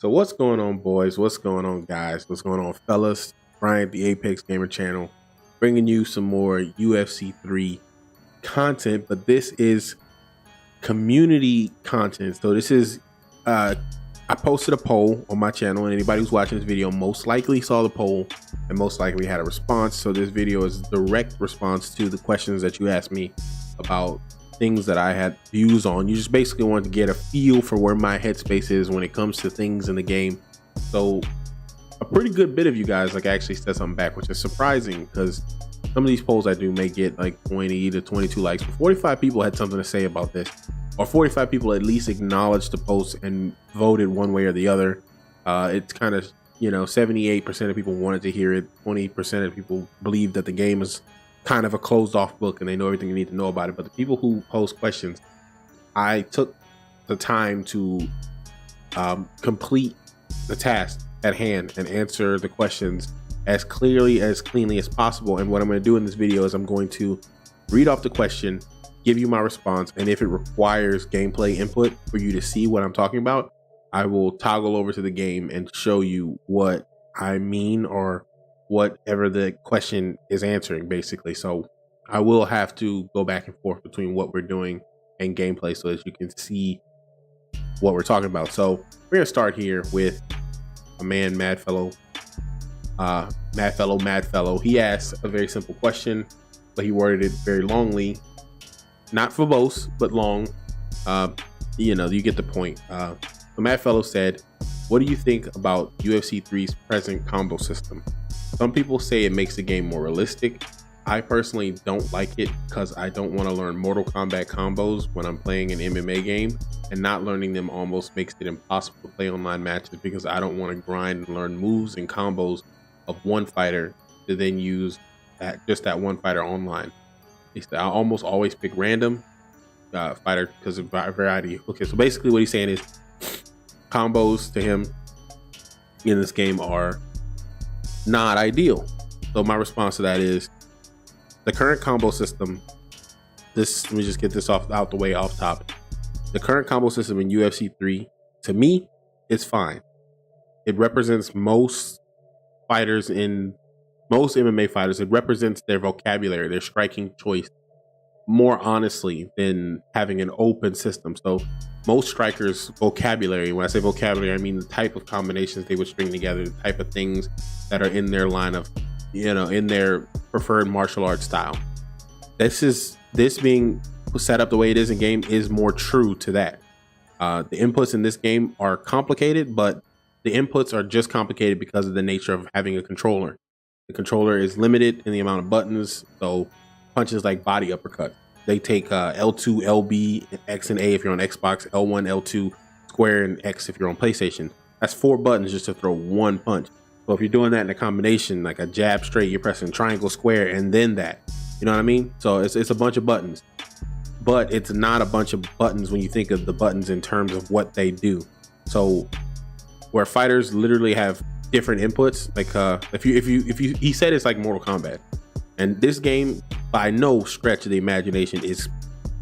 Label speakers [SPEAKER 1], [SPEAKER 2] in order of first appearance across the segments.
[SPEAKER 1] So what's going on, boys? What's going on, guys? What's going on, fellas? Bryant, the Apex Gamer channel, bringing you some more UFC 3 content, but this is community content. So this is, I posted a poll on my channel, and anybody who's watching this video most likely saw the poll and most likely had a response. So this video is a direct response to the questions that you asked me about things that I had views on. You just basically wanted to get a feel for where my headspace is when it comes to things in the game. So a pretty good bit of you guys actually said something back, which is surprising because some of these polls I do may get like 20 to 22 likes, but 45 people had something to say about this, or 45 people at least acknowledged the post and voted one way or the other. It's kind of, 78% of people wanted to hear it. 20% of people believe that the game is kind of a closed off book and they know everything you need to know about it. But the people who post questions, I took the time to complete the task at hand and answer the questions as cleanly as possible. And what I'm going to do in this video is I'm going to read off the question, give you my response, and if it requires gameplay input for you to see what I'm talking about, I will toggle over to the game and show you what I mean or whatever the question is answering, basically. So I will have to go back and forth between what we're doing and gameplay so that you can see what we're talking about. So we're gonna start here with a man, Madfellow. He asked a very simple question, but he worded it very longly, not verbose, but long. You get the point. So Madfellow said, what do you think about UFC 3's present combo system? Some people say it makes the game more realistic. I personally don't like it because I don't want to learn Mortal Kombat combos when I'm playing an MMA game, and not learning them almost makes it impossible to play online matches because I don't want to grind and learn moves and combos of one fighter to then use that one fighter online. I almost always pick random fighter because of variety. Okay, so basically what he's saying is combos to him in this game are not ideal. So my response to that is the current combo system. Let me just get this out the way off top. The current combo system in UFC 3, to me, is fine. It represents most fighters in most MMA fighters. It represents their vocabulary, their striking choice more honestly than having an open system. So most strikers' vocabulary, when I say vocabulary, I mean the type of combinations they would string together, the type of things that are in their line of, in their preferred martial arts style. This being set up the way it is in game is more true to that. The inputs in this game are complicated, but the inputs are just complicated because of the nature of having a controller. The controller is limited in the amount of buttons, so punches like body uppercut, they take L2, LB, X and A if you're on Xbox, L1, L2, square and X if you're on PlayStation. That's 4 buttons just to throw one punch. So if you're doing that in a combination, like a jab straight, you're pressing triangle, square, and then that. You know what I mean? So it's a bunch of buttons, but it's not a bunch of buttons when you think of the buttons in terms of what they do. So where fighters literally have different inputs, like he said it's like Mortal Kombat, and this game by no stretch of the imagination is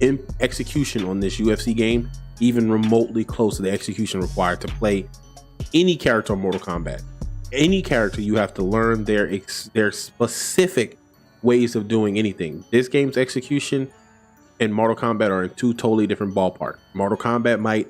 [SPEAKER 1] in execution on this UFC game even remotely close to the execution required to play any character on Mortal Kombat. Any character, you have to learn their specific ways of doing anything. This game's execution and Mortal Kombat are in two totally different ballparks. Mortal Kombat might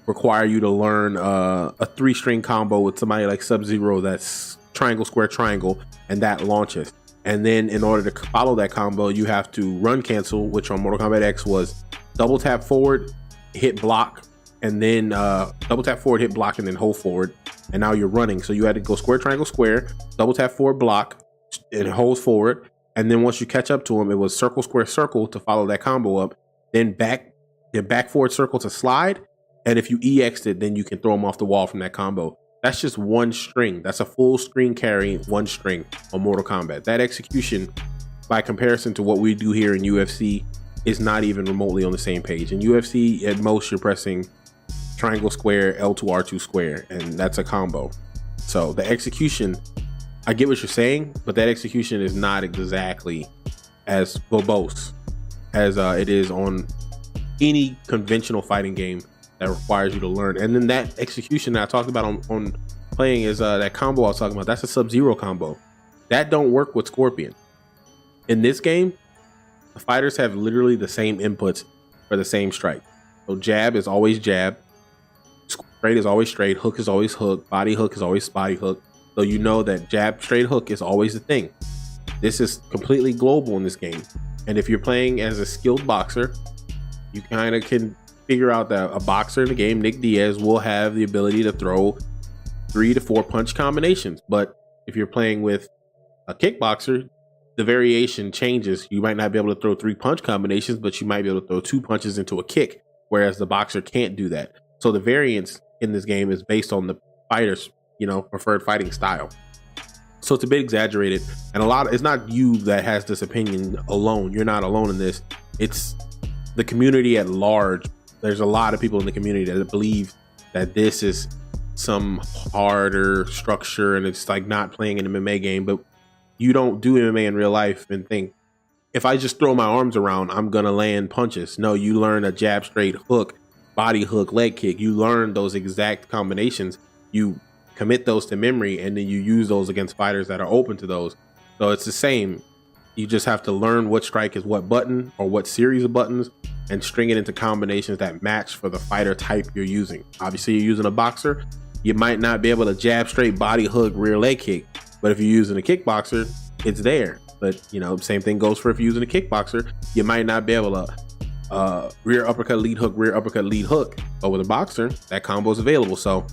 [SPEAKER 1] require you to learn a 3-string combo with somebody like Sub-Zero that's triangle, square, triangle, and that launches. And then in order to follow that combo, you have to run cancel, which on Mortal Kombat X was double tap forward, hit block, and then double tap forward, hit block, and then hold forward. And now you're running. So you had to go square, triangle, square, double tap forward, block, and hold forward. And then once you catch up to him, it was circle, square, circle to follow that combo up. Then back forward circle to slide. And if you EX'd it, then you can throw him off the wall from that combo. That's just one string. That's a full screen carry, one string on Mortal Kombat. That execution, by comparison to what we do here in UFC, is not even remotely on the same page. In UFC, at most, you're pressing triangle, square, L2, R2, square, and that's a combo. So the execution, I get what you're saying, but that execution is not exactly as verbose as it is on any conventional fighting game that requires you to learn. And then that execution that I talked about on playing is that combo I was talking about. That's a Sub-Zero combo. That don't work with Scorpion. In this game, the fighters have literally the same inputs for the same strike. So jab is always jab, straight is always straight, hook is always hook, body hook is always body hook. So you know that jab, straight hook is always the thing. This is completely global in this game. And if you're playing as a skilled boxer, you kind of can figure out that a boxer in the game, Nick Diaz, will have the ability to throw 3 to 4 punch combinations. But if you're playing with a kickboxer, the variation changes. You might not be able to throw 3 punch combinations, but you might be able to throw 2 punches into a kick, whereas the boxer can't do that. So the variance in this game is based on the fighter's, preferred fighting style. So it's a bit exaggerated, and it's not you that has this opinion alone. You're not alone in this. It's the community at large. There's a lot of people in the community that believe that this is some harder structure and it's like not playing an MMA game. But you don't do MMA in real life and think, if I just throw my arms around, I'm gonna land punches. No, you learn a jab, straight hook, body hook, leg kick. You learn those exact combinations. You commit those to memory, and then you use those against fighters that are open to those. So it's the same. You just have to learn what strike is what button or what series of buttons and string it into combinations that match for the fighter type you're using. Obviously, you're using a boxer, you might not be able to jab, straight, body hook, rear leg kick. But if you're using a kickboxer, it's there. But same thing goes for if you're using a kickboxer, you might not be able to rear uppercut, lead hook, rear uppercut, lead hook. But with a boxer, that combo is available. So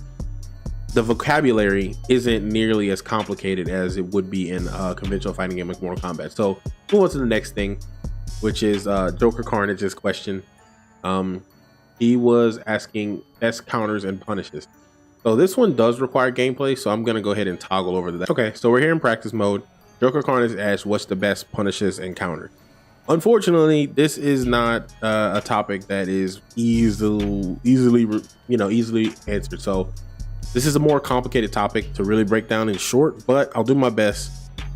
[SPEAKER 1] the vocabulary isn't nearly as complicated as it would be in a conventional fighting game like Mortal Kombat. So move on to the next thing, which is Joker Carnage's question. He was asking best counters and punishes. So this one does require gameplay, so I'm going to go ahead and toggle over to that. Okay, so we're here in practice mode. Joker Carnage asked, what's the best punishes and counters? Unfortunately, this is not a topic that is easily answered. So this is a more complicated topic to really break down in short, but I'll do my best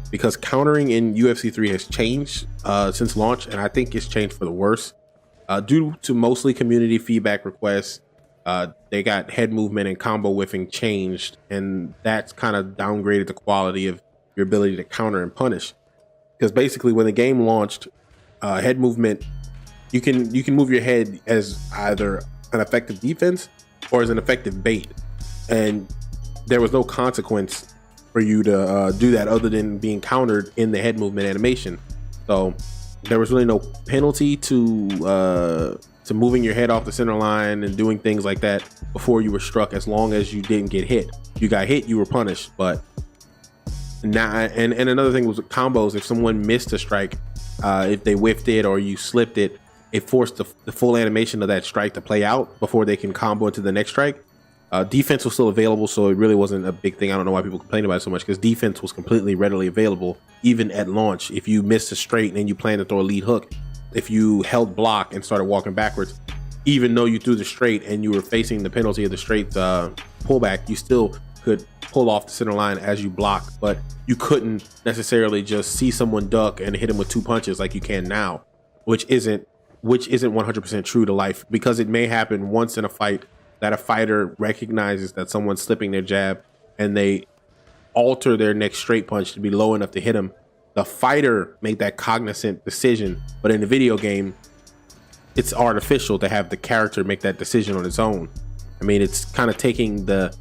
[SPEAKER 1] because countering in UFC 3 has changed since launch, and I think it's changed for the worse. Due to mostly community feedback requests, they got head movement and combo whiffing changed, and that's kind of downgraded the quality of your ability to counter and punish. Because basically when the game launched, head movement, you can move your head as either an effective defense or as an effective bait. And there was no consequence for you to do that other than being countered in the head movement animation. So there was really no penalty to moving your head off the center line and doing things like that before you were struck, as long as you didn't get hit. You got hit, you were punished. But now, and another thing was with combos. If someone missed a strike, if they whiffed it or you slipped it, it forced the full animation of that strike to play out before they can combo into the next strike. Defense was still available, so it really wasn't a big thing. I don't know why people complain about it so much, because defense was completely readily available even at launch. If you missed a straight and then you plan to throw a lead hook, if you held block and started walking backwards, even though you threw the straight and you were facing the penalty of the straight pullback, you still could pull off the center line as you block. But you couldn't necessarily just see someone duck and hit him with 2 punches like you can now, which isn't 100% true to life, because it may happen once in a fight that a fighter recognizes that someone's slipping their jab and they alter their next straight punch to be low enough to hit him. The fighter made that cognizant decision, but in the video game, it's artificial to have the character make that decision on its own. I mean, it's kind of taking the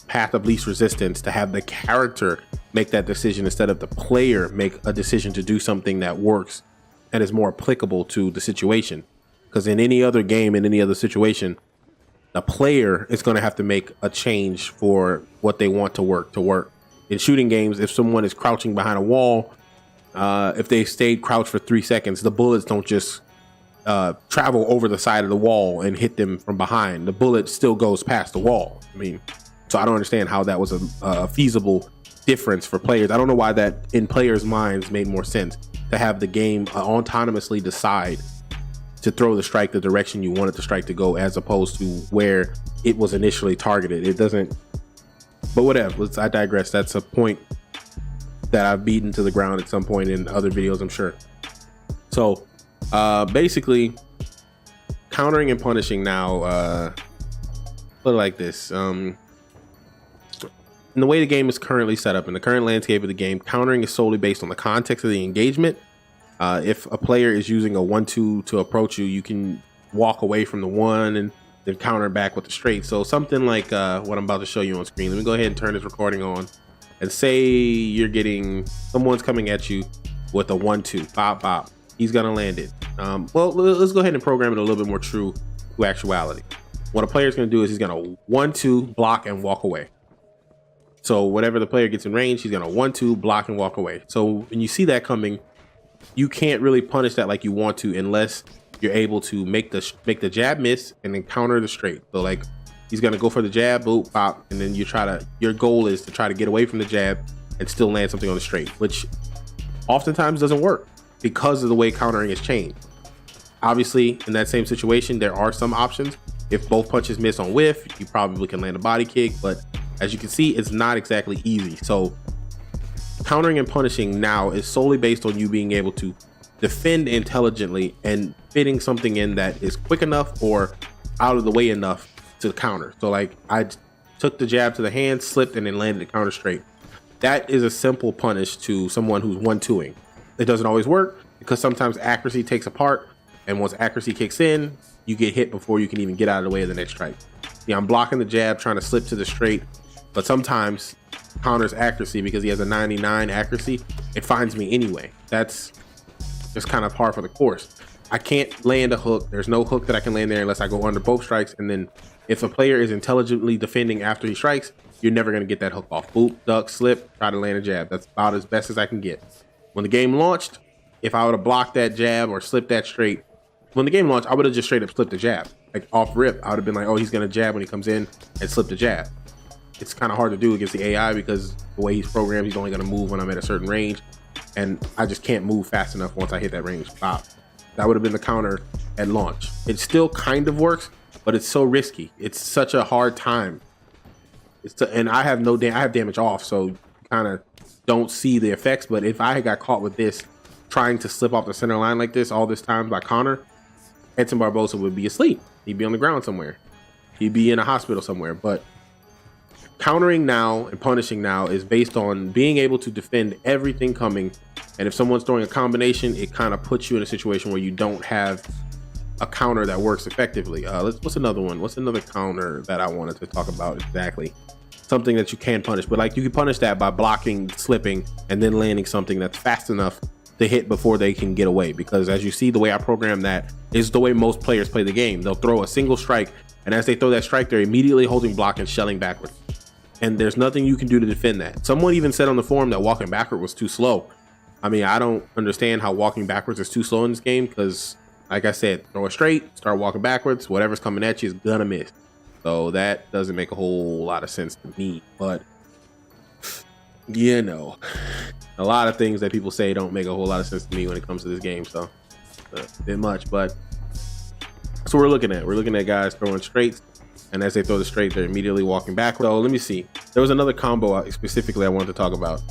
[SPEAKER 1] path of least resistance to have the character make that decision instead of the player make a decision to do something that works and is more applicable to the situation. Because in any other game, in any other situation, the player is going to have to make a change for what they want to work. In shooting games, if someone is crouching behind a wall, if they stayed crouched for 3 seconds, the bullets don't just travel over the side of the wall and hit them from behind. The bullet still goes past the wall. I mean, so I don't understand how that was a feasible difference for players. I don't know why that in players' minds made more sense to have the game autonomously decide to throw the strike the direction you wanted the strike to go, as opposed to where it was initially targeted. It doesn't, but whatever. I digress. That's a point that I've beaten to the ground at some point in other videos, I'm sure. So basically, countering and punishing now, put it like this. In the way the game is currently set up, in the current landscape of the game, countering is solely based on the context of the engagement. If a player is using a 1-2 to approach you, you can walk away from the 1 and then counter back with the straight. So something like what I'm about to show you on screen. Let me go ahead and turn this recording on. And say you're getting, someone's coming at you with a 1-2, bop, bop. He's gonna land it. Well, let's go ahead and program it a little bit more true to actuality. What a player's gonna do is he's gonna 1-2, block and walk away. So whatever the player gets in range, he's gonna 1-2, block and walk away. So when you see that coming, you can't really punish that like you want to unless you're able to make the jab miss and then counter the straight. So like, he's gonna go for the jab, boop, pop, and then your goal is to try to get away from the jab and still land something on the straight, which oftentimes doesn't work because of the way countering has changed. Obviously, in that same situation, there are some options. If both punches miss on whiff, you probably can land a body kick, but as you can see, it's not exactly easy. So countering and punishing now is solely based on you being able to defend intelligently and fitting something in that is quick enough or out of the way enough to counter. So like, I took the jab to the hand, slipped, and then landed the counter straight. That is a simple punish to someone who's 1-2ing. It doesn't always work because sometimes accuracy takes a part, and once accuracy kicks in, you get hit before you can even get out of the way of the next strike. Yeah, I'm blocking the jab, trying to slip to the straight, but sometimes counters accuracy because he has a 99 accuracy. It finds me anyway. That's just kind of par for the course. I can't land a hook. There's no hook that I can land there unless I go under both strikes, and then if a player is intelligently defending after he strikes, you're never going to get that hook off. Boop, duck, slip, try to land a jab. That's about as best as I can get. When the game launched, if I would have blocked that jab or slipped that straight, when the game launched, I would have just straight up slipped the jab. Like off rip, I would have been like, oh, he's going to jab when he comes in and slip the jab. It's kind of hard to do against the AI because the way he's programmed, he's only going to move when I'm at a certain range. And I just can't move fast enough once I hit that range. Pop. That would have been the counter at launch. It still kind of works, but it's so risky. It's such a hard time. And I have I have damage off, so you kind of don't see the effects. But if I got caught with this, trying to slip off the center line like this all this time by Connor, Edson Barboza would be asleep. He'd be on the ground somewhere. He'd be in a hospital somewhere. But countering now and punishing now is based on being able to defend everything coming. And if someone's throwing a combination, it kind of puts you in a situation where you don't have a counter that works effectively. What's another one? What's another counter that I wanted to talk about exactly? Something that you can punish, but like you can punish that by blocking, slipping, and then landing something that's fast enough to hit before they can get away. Because as you see, the way I program that is the way most players play the game. They'll throw a single strike, and as they throw that strike, they're immediately holding block and shelling backwards. And there's nothing you can do to defend that. Someone even said on the forum that walking backward was too slow. I mean, I don't understand how walking backwards is too slow in this game because, like I said, throw it straight, start walking backwards, whatever's coming at you is gonna miss. So that doesn't make a whole lot of sense to me. But, you know, a lot of things that people say don't make a whole lot of sense to me when it comes to this game. So, a bit much. But that's what we're looking at. We're looking at guys throwing straights. And as they throw the straight, they're immediately walking backwards. So let me see. There was another combo specifically I wanted to talk about.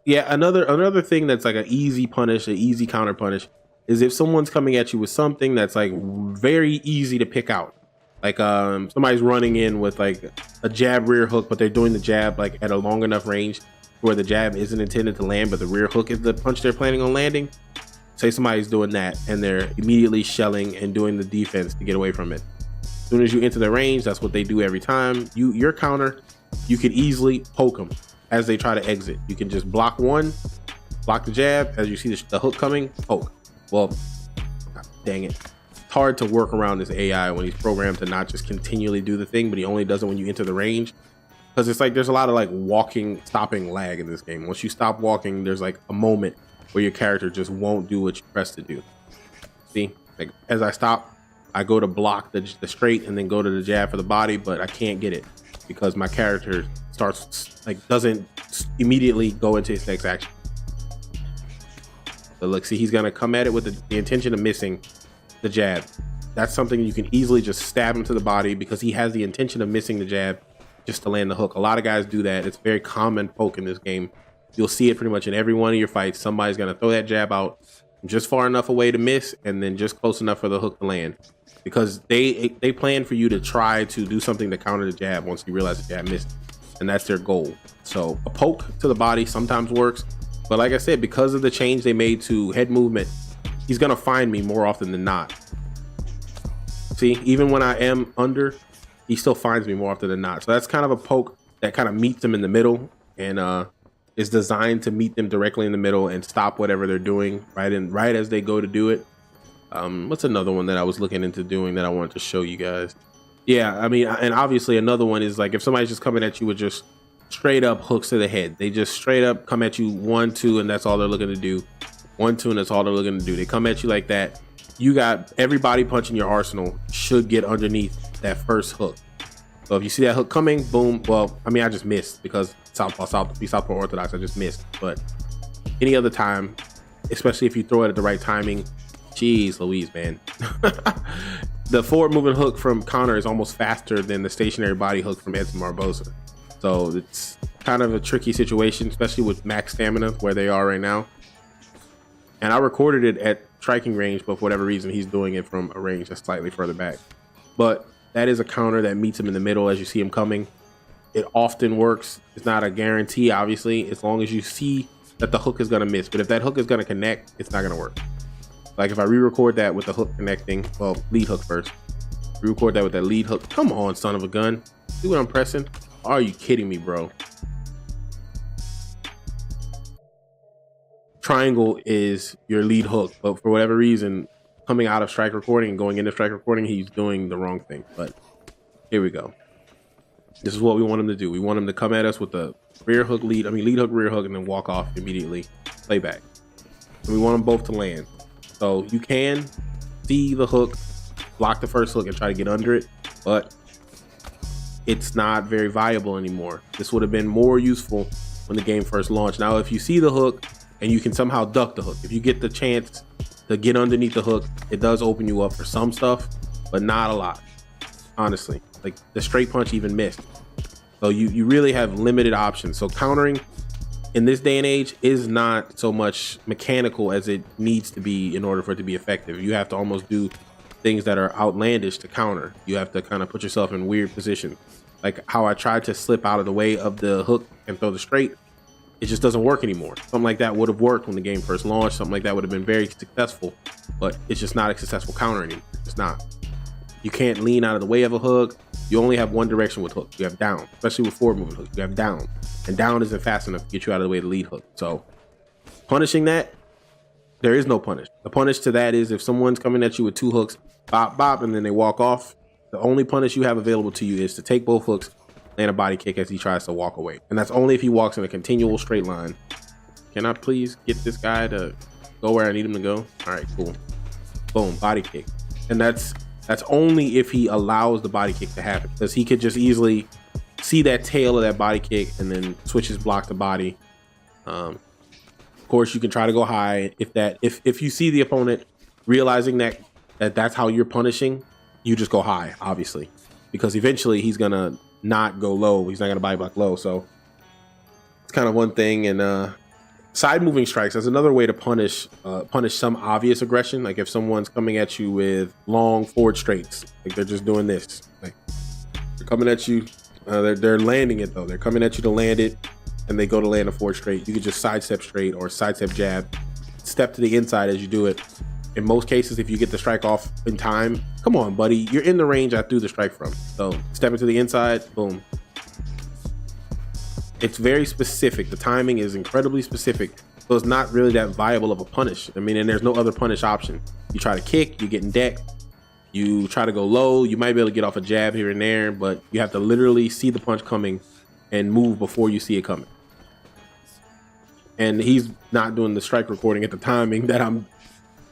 [SPEAKER 1] Yeah, another thing that's like an easy punish, an easy counter punish, is if someone's coming at you with something that's like very easy to pick out. Like somebody's running in with like a jab rear hook, but they're doing the jab like at a long enough range where the jab isn't intended to land, but the rear hook is the punch they're planning on landing. Say somebody's doing that and they're immediately shelling and doing the defense to get away from it. As soon as you enter the range, that's what they do every time. Your counter, you could easily poke them as they try to exit. You can just block one, block the jab. As you see the hook coming, poke. Well, dang it. It's hard to work around this AI when he's programmed to not just continually do the thing, but he only does it when you enter the range. Because it's like there's a lot of like walking, stopping lag in this game. Once you stop walking, there's like a moment where your character just won't do what you press to do. See, like as I stop, I go to block the straight and then go to the jab for the body, but I can't get it because my character doesn't immediately go into his next action. So look, see, he's gonna come at it with the intention of missing the jab. That's something you can easily just stab him to the body because he has the intention of missing the jab just to land the hook. A lot of guys do that. It's very common poke in this game. You'll see it pretty much in every one of your fights. Somebody's going to throw that jab out just far enough away to miss, and then just close enough for the hook to land, because they plan for you to try to do something to counter the jab once you realize the jab missed, and that's their goal. So a poke to the body sometimes works, but like I said, because of the change they made to head movement, he's going to find me more often than not. See, even when I am under, he still finds me more often than not. So that's kind of a poke that kind of meets them in the middle, and is designed to meet them directly in the middle and stop whatever they're doing right as they go to do it. What's another one that I was looking into doing that I wanted to show you guys? Yeah, I mean, and obviously another one is like if somebody's just coming at you with just straight up hooks to the head. They just straight up come at you 1, 2, and that's all they're looking to do. 1, 2, and that's all they're looking to do. They come at you like that. You got every body punch in your arsenal should get underneath that first hook. So if you see that hook coming, boom. Well, I mean, I just missed because Southpaw Orthodox, I just missed. But any other time, especially if you throw it at the right timing, geez Louise, man. The forward moving hook from Conor is almost faster than the stationary body hook from Edson Barboza. So it's kind of a tricky situation, especially with max stamina where they are right now. And I recorded it at striking range, but for whatever reason, he's doing it from a range that's slightly further back. But that is a counter that meets him in the middle as you see him coming. It often works. It's not a guarantee, obviously, as long as you see that the hook is going to miss. But if that hook is going to connect, it's not going to work. Like if I re-record that with the hook connecting, well, lead hook first. Re-record that with that lead hook. Come on, son of a gun. See what I'm pressing? Are you kidding me, bro? Triangle is your lead hook, but for whatever reason, coming out of strike recording and going into strike recording, he's doing the wrong thing. But here we go. This is what we want him to do. We want him to come at us with the lead hook, rear hook, and then walk off immediately. Play back. And we want them both to land. So you can see the hook, block the first hook, and try to get under it, but it's not very viable anymore. This would have been more useful when the game first launched. Now, if you see the hook and you can somehow duck the hook, if you get the chance to get underneath the hook, it does open you up for some stuff, but not a lot, honestly. Like the straight punch even missed. So you really have limited options. So countering in this day and age is not so much mechanical as it needs to be in order for it to be effective. You have to almost do things that are outlandish to counter. You have to kind of put yourself in weird positions. Like how I tried to slip out of the way of the hook and throw the straight. It just doesn't work anymore. Something like that would have worked when the game first launched. Something like that would have been very successful, but it's just not a successful counter anymore. It's not. You can't lean out of the way of a hook. You only have one direction with hook. You have down, especially with forward moving hook. You have down, and down isn't fast enough to get you out of the way of the lead hook. So punishing that, there is no punish. The punish to that is if someone's coming at you with 2 hooks, bop, bop, and then they walk off, the only punish you have available to you is to take both hooks, land a body kick as he tries to walk away. And that's only if he walks in a continual straight line. Can I please get this guy to go where I need him to go? All right, cool. Boom, body kick. And that's only if he allows the body kick to happen, because he could just easily see that tail of that body kick and then switch his block to body. Of course, you can try to go high. If you see the opponent realizing that's how you're punishing, you just go high, obviously, because eventually he's gonna not go low. He's not gonna body block low. So it's kind of one thing. And side moving strikes, that's another way to punish some obvious aggression. Like if someone's coming at you with long forward straights, like they're just doing this, like they're coming at you, they're landing it though. They're coming at you to land it, and they go to land a forward straight. You could just sidestep straight or sidestep jab, step to the inside as you do it. In most cases, if you get the strike off in time, come on, buddy, you're in the range I threw the strike from. So stepping to the inside, boom. It's very specific. The timing is incredibly specific. So it's not really that viable of a punish. I mean, and there's no other punish option. You try to kick, you get in deck. You try to go low, you might be able to get off a jab here and there, but you have to literally see the punch coming and move before you see it coming. And he's not doing the strike recording at the timing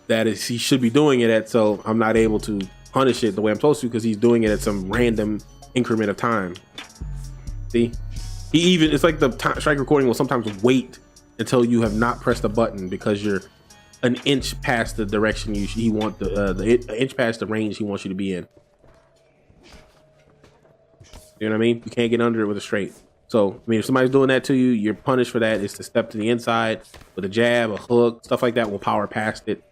[SPEAKER 1] he should be doing it at, so I'm not able to punish it the way I'm supposed to, because he's doing it at some random increment of time. See? It's like the strike recording will sometimes wait until you have not pressed a button because you're an inch past the direction he wants the inch past the range he wants you to be in. You know what I mean? You can't get under it with a straight. So, I mean, if somebody's doing that to you, you're punished for that. Is to step to the inside with a jab, a hook, stuff like that will power past it.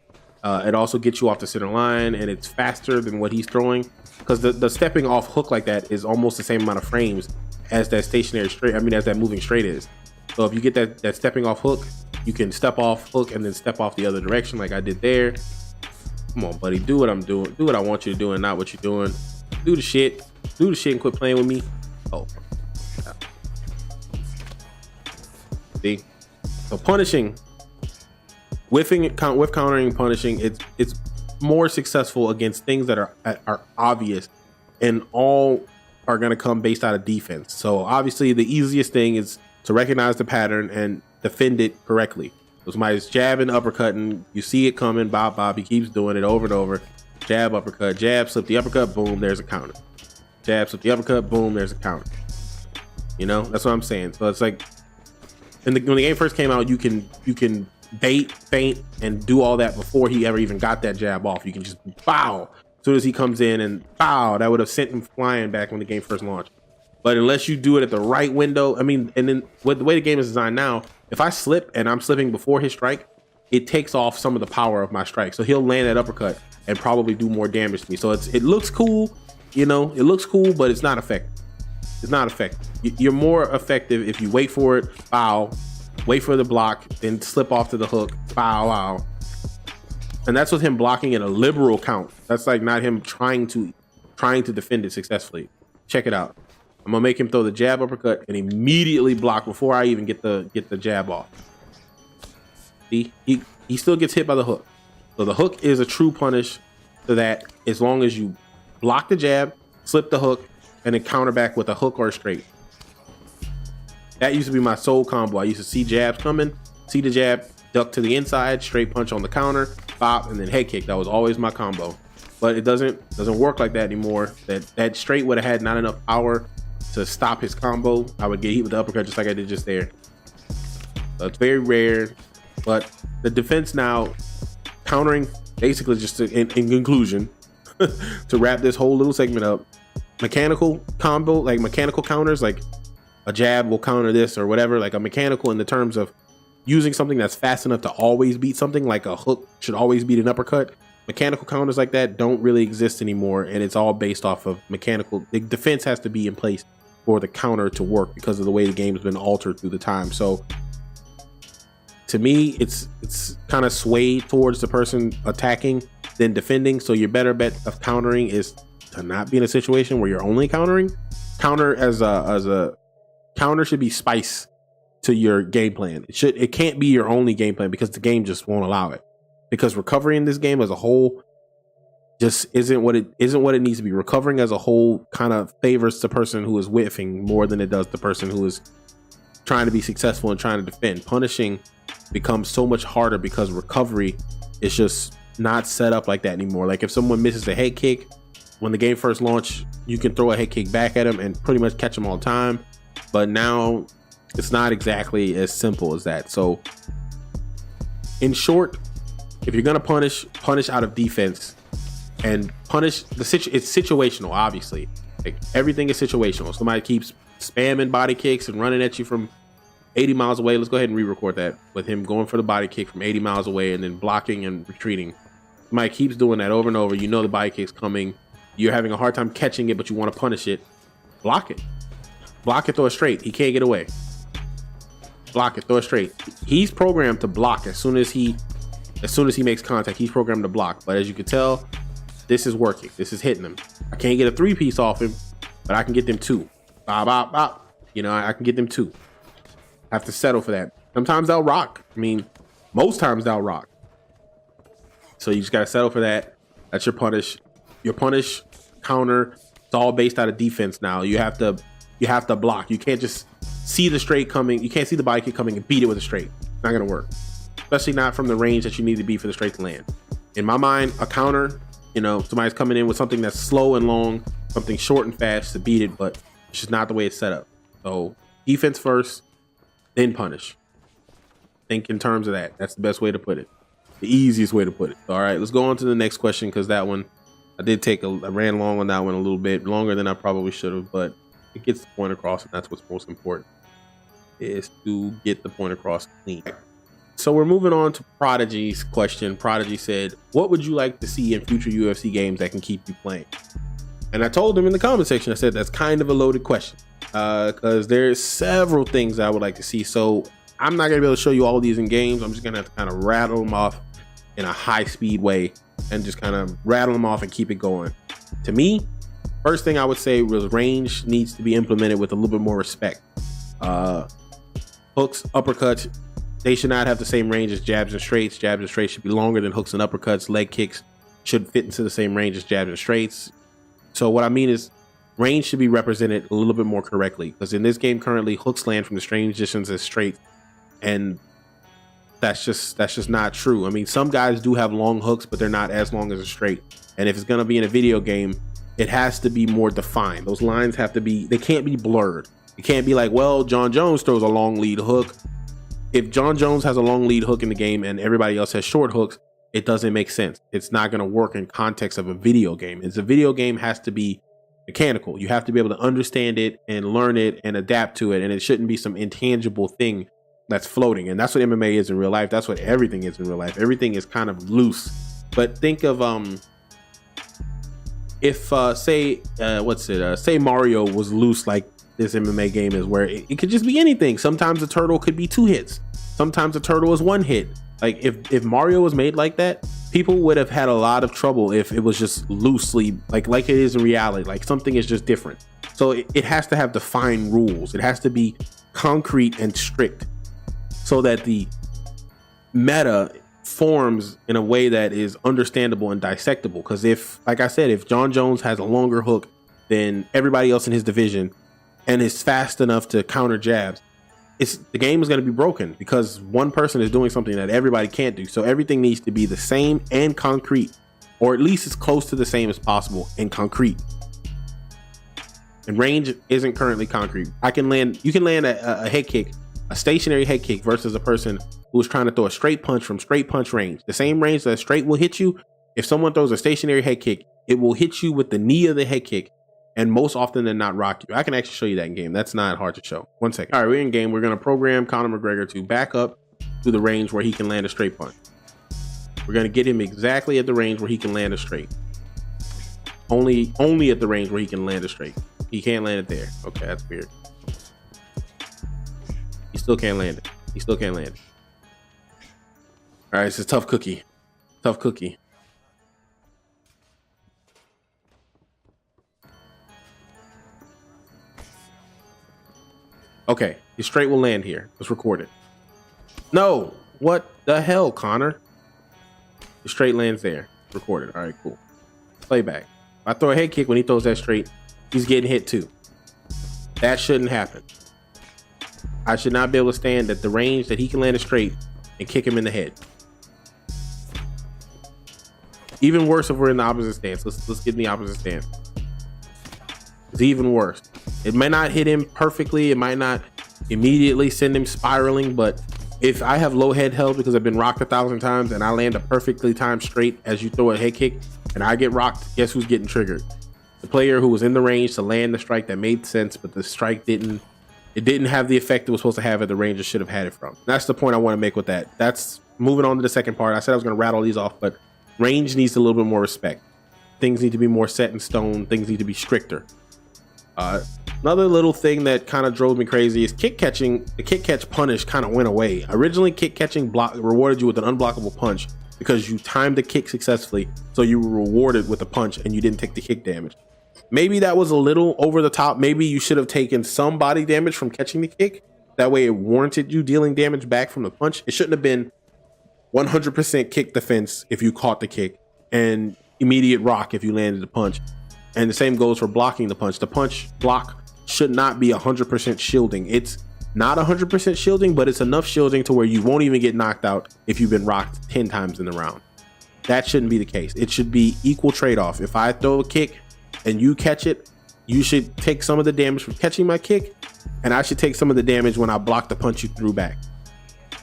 [SPEAKER 1] It also gets you off the center line, and it's faster than what he's throwing, because the stepping off hook like that is almost the same amount of frames as that stationary straight. I mean, as that moving straight is. So if you get that stepping off hook, you can step off hook and then step off the other direction like I did there. Come on, buddy, do what I'm doing. Do what I want you to do and not what you're doing. Do the shit. Do the shit and quit playing with me. Oh. See? So punishing, with countering, punishing, it's more successful against things that are obvious, and all are going to come based out of defense. So obviously the easiest thing is to recognize the pattern and defend it correctly. So somebody's jabbing, uppercutting, you see it coming, bob, he keeps doing it over and over. Jab, uppercut, jab, slip the uppercut, boom, there's a counter. Jab, slip the uppercut, boom, there's a counter. You know, that's what I'm saying. So it's like, when the game first came out, you can bait, feint, and do all that before he ever even got that jab off. You can just bow as soon as he comes in, and bow, that would have sent him flying back when the game first launched. But unless you do it at the right window, I mean, and then with the way the game is designed now, if I slip and I'm slipping before his strike, it takes off some of the power of my strike. So he'll land that uppercut and probably do more damage to me. So it looks cool, you know, it looks cool, but it's not effective. It's not effective. You're more effective if you wait for it, bow, wait for the block, then slip off to the hook, bow. And that's with him blocking in a liberal count. That's like not him trying to defend it successfully. Check it out. I'm gonna make him throw the jab, uppercut, and immediately block before I even get the jab off. See, he still gets hit by the hook. So the hook is a true punish to that, as long as you block the jab, slip the hook, and then counter back with a hook or a straight. That used to be my sole combo. I used to see jabs coming, see the jab, duck to the inside, straight punch on the counter, pop, and then head kick. That was always my combo. But it doesn't work like that anymore. That straight would have had not enough power to stop his combo. I would get hit with the uppercut just like I did just there. So it's very rare. But the defense now, countering, basically just in conclusion, to wrap this whole little segment up, mechanical combo, like mechanical counters, like a jab will counter this or whatever, like a mechanical in the terms of using something that's fast enough to always beat something, like a hook should always beat an uppercut. Mechanical counters like that don't really exist anymore, and it's all based off of mechanical. The defense has to be in place for the counter to work because of the way the game has been altered through the time. So to me, it's kind of swayed towards the person attacking than defending. So your better bet of countering is to not be in a situation where you're only countering. Counter as a counter should be spice to your game plan. It can't be your only game plan, because the game just won't allow it. Because recovery in this game as a whole just isn't what it needs to be. Recovering as a whole kind of favors the person who is whiffing more than it does the person who is trying to be successful and trying to defend. Punishing becomes so much harder because recovery is just not set up like that anymore. Like if someone misses a head kick when the game first launched, you can throw a head kick back at them and pretty much catch them all the time. But now it's not exactly as simple as that. So in short, if you're gonna punish out of defense, and punish it's situational. Obviously, like everything is situational. Somebody keeps spamming body kicks and running at you from 80 miles away. Let's go ahead and re-record that with him going for the body kick from 80 miles away and then blocking and retreating. Somebody keeps doing that over and over. You know the body kick's coming. You're having a hard time catching it, but you want to punish it. Block it. Block it, throw it straight. He can't get away. Block it, throw it straight. He's programmed to block as soon as he makes contact. He's programmed to block. But as you can tell, this is working. This is hitting him. I can't get a 3-piece off him, but I can get them 2. Bop, bop, bop. You know, I can get them 2. I have to settle for that. Sometimes they'll rock. I mean, most times they'll rock. So you just got to settle for that. That's your punish. Your punish counter. It's all based out of defense now. You have to block. You can't just see the straight coming. You can't see the body kick coming and beat it with a straight. It's not going to work. Especially not from the range that you need to be for the straight to land. In my mind, a counter, you know, somebody's coming in with something that's slow and long, something short and fast to beat it, but it's just not the way it's set up. So defense first, then punish. Think in terms of that. That's the best way to put it. The easiest way to put it. All right, let's go on to the next question, because that one, I ran long on that one a little bit longer than I probably should have, but it gets the point across, and that's what's most important, is to get the point across clean. So we're moving on to Prodigy's question. Prodigy said, what would you like to see in future UFC games that can keep you playing? And I told him in the comment section, I said, that's kind of a loaded question, because there's several things I would like to see. So I'm not gonna be able to show you all of these in games. I'm just gonna have to kind of rattle them off in a high speed way and just kind of rattle them off and keep it going. To me, first thing I would say was range needs to be implemented with a little bit more respect. Hooks, uppercuts, they should not have the same range as jabs and straights. Jabs and straights should be longer than hooks and uppercuts. Leg kicks should fit into the same range as jabs and straights. So what I mean is range should be represented a little bit more correctly, because in this game currently, hooks land from the strange distance as straight, and that's just not true. I mean, some guys do have long hooks, but they're not as long as a straight. And if it's going to be in a video game, it has to be more defined. Those lines have to be, they can't be blurred. It can't be like, well, John Jones throws a long lead hook. If John Jones has a long lead hook in the game and everybody else has short hooks, it doesn't make sense. It's not going to work in context of a video game. It's a video game has to be mechanical. You have to be able to understand it and learn it and adapt to it. And it shouldn't be some intangible thing that's floating. And that's what MMA is in real life. That's what everything is in real life. Everything is kind of loose. But think of if say Mario was loose like this MMA game is, where it could just be anything. Sometimes the turtle could be 2 hits. Sometimes the turtle is 1 hit. Like if Mario was made like that, people would have had a lot of trouble if it was just loosely like it is in reality. Like something is just different. So it has to have defined rules. It has to be concrete and strict, so that the meta forms in a way that is understandable and dissectable. Because if, like I said, if John Jones has a longer hook than everybody else in his division and is fast enough to counter jabs, the game is going to be broken, because one person is doing something that everybody can't do. So everything needs to be the same and concrete, or at least as close to the same as possible and concrete. And range isn't currently concrete. You can land a head kick, a stationary head kick, versus a person who's trying to throw a straight punch from straight punch range. The same range that a straight will hit you. If someone throws a stationary head kick, it will hit you with the knee of the head kick, and most often than not rock you. I can actually show you that in game. That's not hard to show. 1 second. All right, we're in game. We're going to program Conor McGregor to back up to the range where he can land a straight punch. We're going to get him exactly at the range where he can land a straight. Only at the range where he can land a straight. He can't land it there. Okay, that's weird. He still can't land it. He still can't land it. All right, it's a tough cookie. Tough cookie. Okay, his straight will land here. Let's record it. No, what the hell, Connor? The straight lands there. Record it. All right, cool. Playback. If I throw a head kick when he throws that straight, he's getting hit too. That shouldn't happen. I should not be able to stand at the range that he can land a straight and kick him in the head. Even worse if we're in the opposite stance. Let's get in the opposite stance. It's even worse. It might not hit him perfectly. It might not immediately send him spiraling, but if I have low head held because I've been rocked 1,000 times and I land a perfectly timed straight as you throw a head kick and I get rocked, guess who's getting triggered? The player who was in the range to land the strike that made sense, but the strike didn't have the effect it was supposed to have at the range it should have had it from. That's the point I want to make with that. That's moving on to the second part. I said I was going to rattle these off, but range needs a little bit more respect. Things need to be more set in stone. Things need to be stricter. Another little thing that kind of drove me crazy is kick catching. The kick catch punish kind of went away. Originally, kick catching rewarded you with an unblockable punch because you timed the kick successfully, so you were rewarded with a punch and you didn't take the kick damage. Maybe that was a little over the top. Maybe you should have taken some body damage from catching the kick. That way it warranted you dealing damage back from the punch. It shouldn't have been 100% kick defense if you caught the kick and immediate rock if you landed the punch. And the same goes for blocking the punch. The punch block should not be 100% shielding. It's not 100% shielding, but it's enough shielding to where you won't even get knocked out if you've been rocked 10 times in the round. That shouldn't be the case. It should be equal trade-off. If I throw a kick and you catch it, you should take some of the damage from catching my kick, and I should take some of the damage when I block the punch you threw back.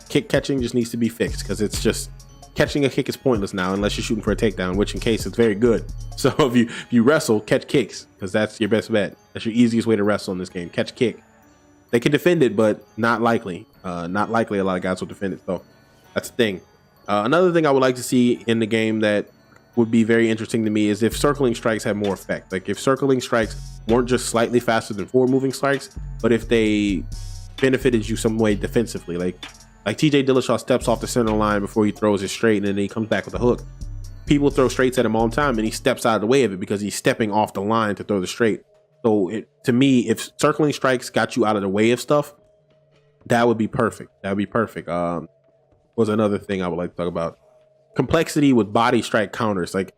[SPEAKER 1] Kick catching just needs to be fixed because it's just catching a kick is pointless now unless you're shooting for a takedown, which in case it's very good. So if you wrestle, catch kicks, because that's your best bet. That's your easiest way to wrestle in this game. Catch kick. They can defend it, but not likely. Not likely a lot of guys will defend it. So that's the thing. Another thing I would like to see in the game that would be very interesting to me is if circling strikes had more effect. Like if circling strikes weren't just slightly faster than forward moving strikes, but if they benefited you some way defensively. Like TJ Dillashaw steps off the center line before he throws his straight, and then he comes back with a hook. People throw straights at him all the time, and he steps out of the way of it because he's stepping off the line to throw the straight. So to me, if circling strikes got you out of the way of stuff, that would be perfect. That would be perfect. Was another thing I would like to talk about. Complexity with body strike counters. Like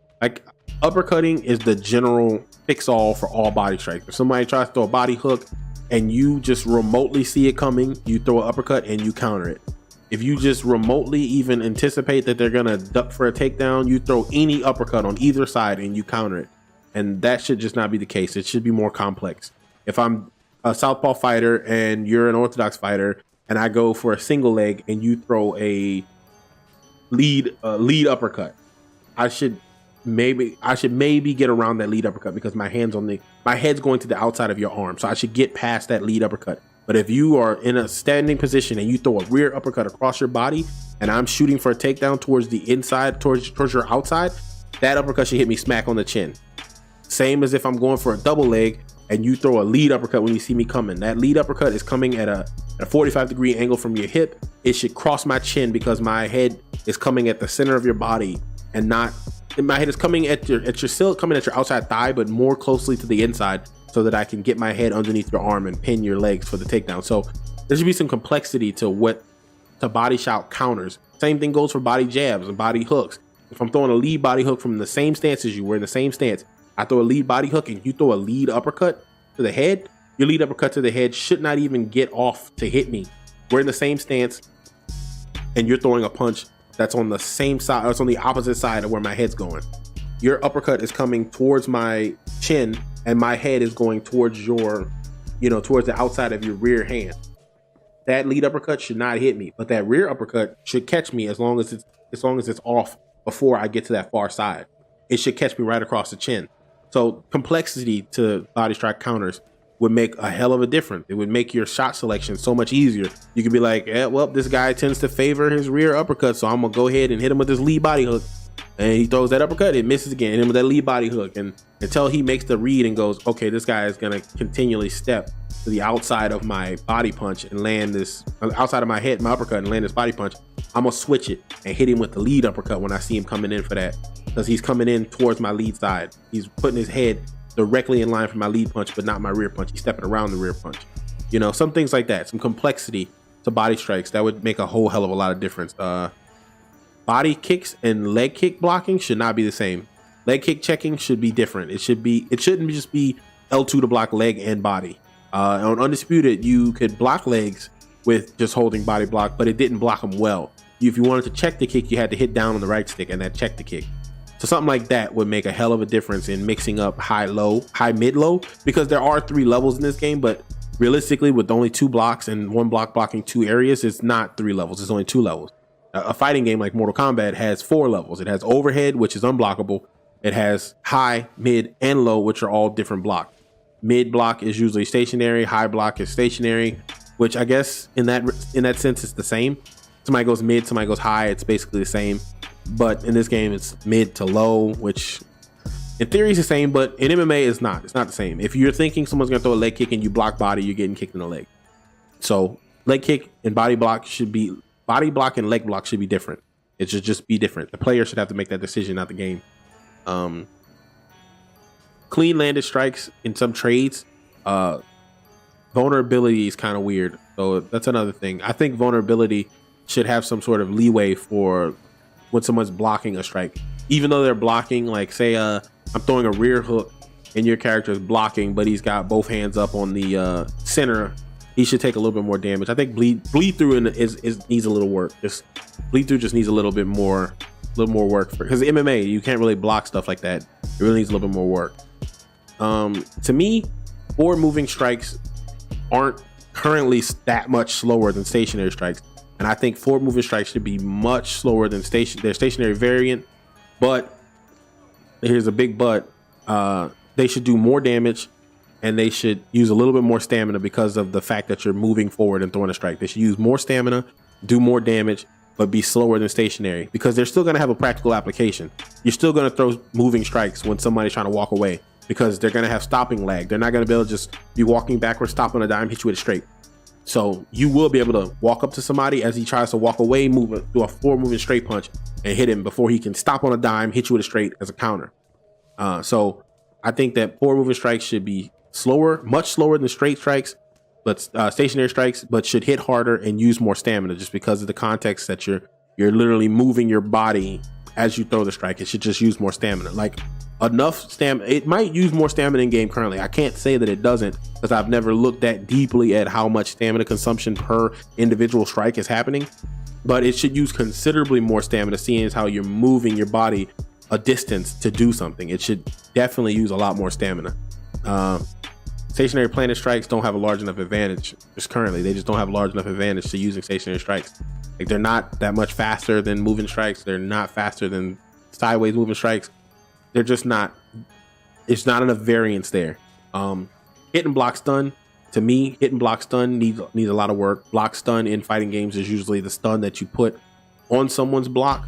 [SPEAKER 1] uppercutting is the general fix-all for all body strikes. If somebody tries to throw a body hook and you just remotely see it coming, you throw an uppercut and you counter it. If you just remotely even anticipate that they're gonna duck for a takedown, you throw any uppercut on either side and you counter it. And that should just not be the case. It should be more complex. If I'm a southpaw fighter and you're an orthodox fighter and I go for a single leg and you throw a lead uppercut, I should maybe get around that lead uppercut because my head's going to the outside of your arm. So I should get past that lead uppercut. But if you are in a standing position and you throw a rear uppercut across your body and I'm shooting for a takedown towards the inside, towards your outside, that uppercut should hit me smack on the chin. Same as if I'm going for a double leg and you throw a lead uppercut when you see me coming. That lead uppercut is coming at a 45-degree angle from your hip. It should cross my chin because my head is coming at the center of your body and not, my head is coming at your outside thigh, but more closely to the inside so that I can get my head underneath your arm and pin your legs for the takedown. So there should be some complexity to body shot counters. Same thing goes for body jabs and body hooks. If I'm throwing a lead body hook from the same stance as you, we're in the same stance, I throw a lead body hook and you throw a lead uppercut to the head, your lead uppercut to the head should not even get off to hit me. We're in the same stance and you're throwing a punch that's on the same side, or it's on the opposite side of where my head's going. Your uppercut is coming towards my chin and my head is going towards towards the outside of your rear hand. That lead uppercut should not hit me, but that rear uppercut should catch me as long as it's off before I get to that far side. It should catch me right across the chin. So complexity to body strike counters would make a hell of a difference. It would make your shot selection so much easier. You could be like, well, this guy tends to favor his rear uppercut, so I'm gonna go ahead and hit him with this lead body hook. And he throws that uppercut, it misses again, hit him with that lead body hook. And until he makes the read and goes, okay, this guy is gonna continually step to the outside of my body punch and land this, outside of my head, my uppercut, and land this body punch, I'm gonna switch it and hit him with the lead uppercut when I see him coming in for that. Because he's coming in towards my lead side. He's putting his head directly in line for my lead punch, but not my rear punch. He's stepping around the rear punch. Some things like that, some complexity to body strikes that would make a whole hell of a lot of difference. Body kicks and leg kick blocking should not be the same. Leg kick checking should be different. It shouldn't just be L2 to block leg and body. On Undisputed, you could block legs with just holding body block, but it didn't block them well. If you wanted to check the kick, you had to hit down on the right stick and then check the kick. So something like that would make a hell of a difference in mixing up high, mid, low, because there are 3 levels in this game, but realistically with only 2 blocks and 1 block blocking 2 areas, it's not 3 levels, it's only 2 levels. A fighting game like Mortal Kombat has 4 levels. It has overhead, which is unblockable. It has high, mid, and low, which are all different blocks. Mid block is usually stationary, high block is stationary, which I guess in that sense it's the same. Somebody goes mid, somebody goes high, it's basically the same. But in this game, it's mid to low, which in theory is the same, but in MMA, it's not. It's not the same. If you're thinking someone's going to throw a leg kick and you block body, you're getting kicked in the leg. So leg kick and body block and leg block should be different. It should just be different. The player should have to make that decision, not the game. Clean landed strikes in some trades. Vulnerability is kind of weird. So that's another thing. I think vulnerability should have some sort of leeway for when someone's blocking a strike, even though they're blocking, like say I'm throwing a rear hook and your character is blocking, but he's got both hands up on the center, he should take a little bit more damage. I think bleed through needs a little work. Just bleed through just needs a little more work, because MMA, you can't really block stuff like that. It really needs a little bit more work. To me, forward moving strikes aren't currently that much slower than stationary strikes. And I think forward moving strikes should be much slower than their stationary variant. But here's a big but. They should do more damage, and they should use a little bit more stamina because of the fact that you're moving forward and throwing a strike. They should use more stamina, do more damage, but be slower than stationary, because they're still going to have a practical application. You're still going to throw moving strikes when somebody's trying to walk away, because they're going to have stopping lag. They're not going to be able to just be walking backwards, stop on a dime, hit you with a straight. So you will be able to walk up to somebody as he tries to walk away, do a forward moving straight punch and hit him before he can stop on a dime, hit you with a straight as a counter. So I think that forward moving strikes should be slower, much slower than straight strikes, but stationary strikes, but should hit harder and use more stamina, just because of the context that you're literally moving your body as you throw the strike. It should just use more stamina. Like, enough stamina. It might use more stamina in game currently. I can't say that it doesn't, because I've never looked that deeply at how much stamina consumption per individual strike is happening, but it should use considerably more stamina, seeing as how you're moving your body a distance to do something. It should definitely use a lot more stamina. Stationary planet strikes don't have a large enough advantage just currently. They just don't have a large enough advantage to using stationary strikes. Like, they're not that much faster than moving strikes. They're not faster than sideways moving strikes. They're just not. It's not enough variance there. Hit and block stun, to me, hit and block stun needs a lot of work. Block stun in fighting games is usually the stun that you put on someone's block.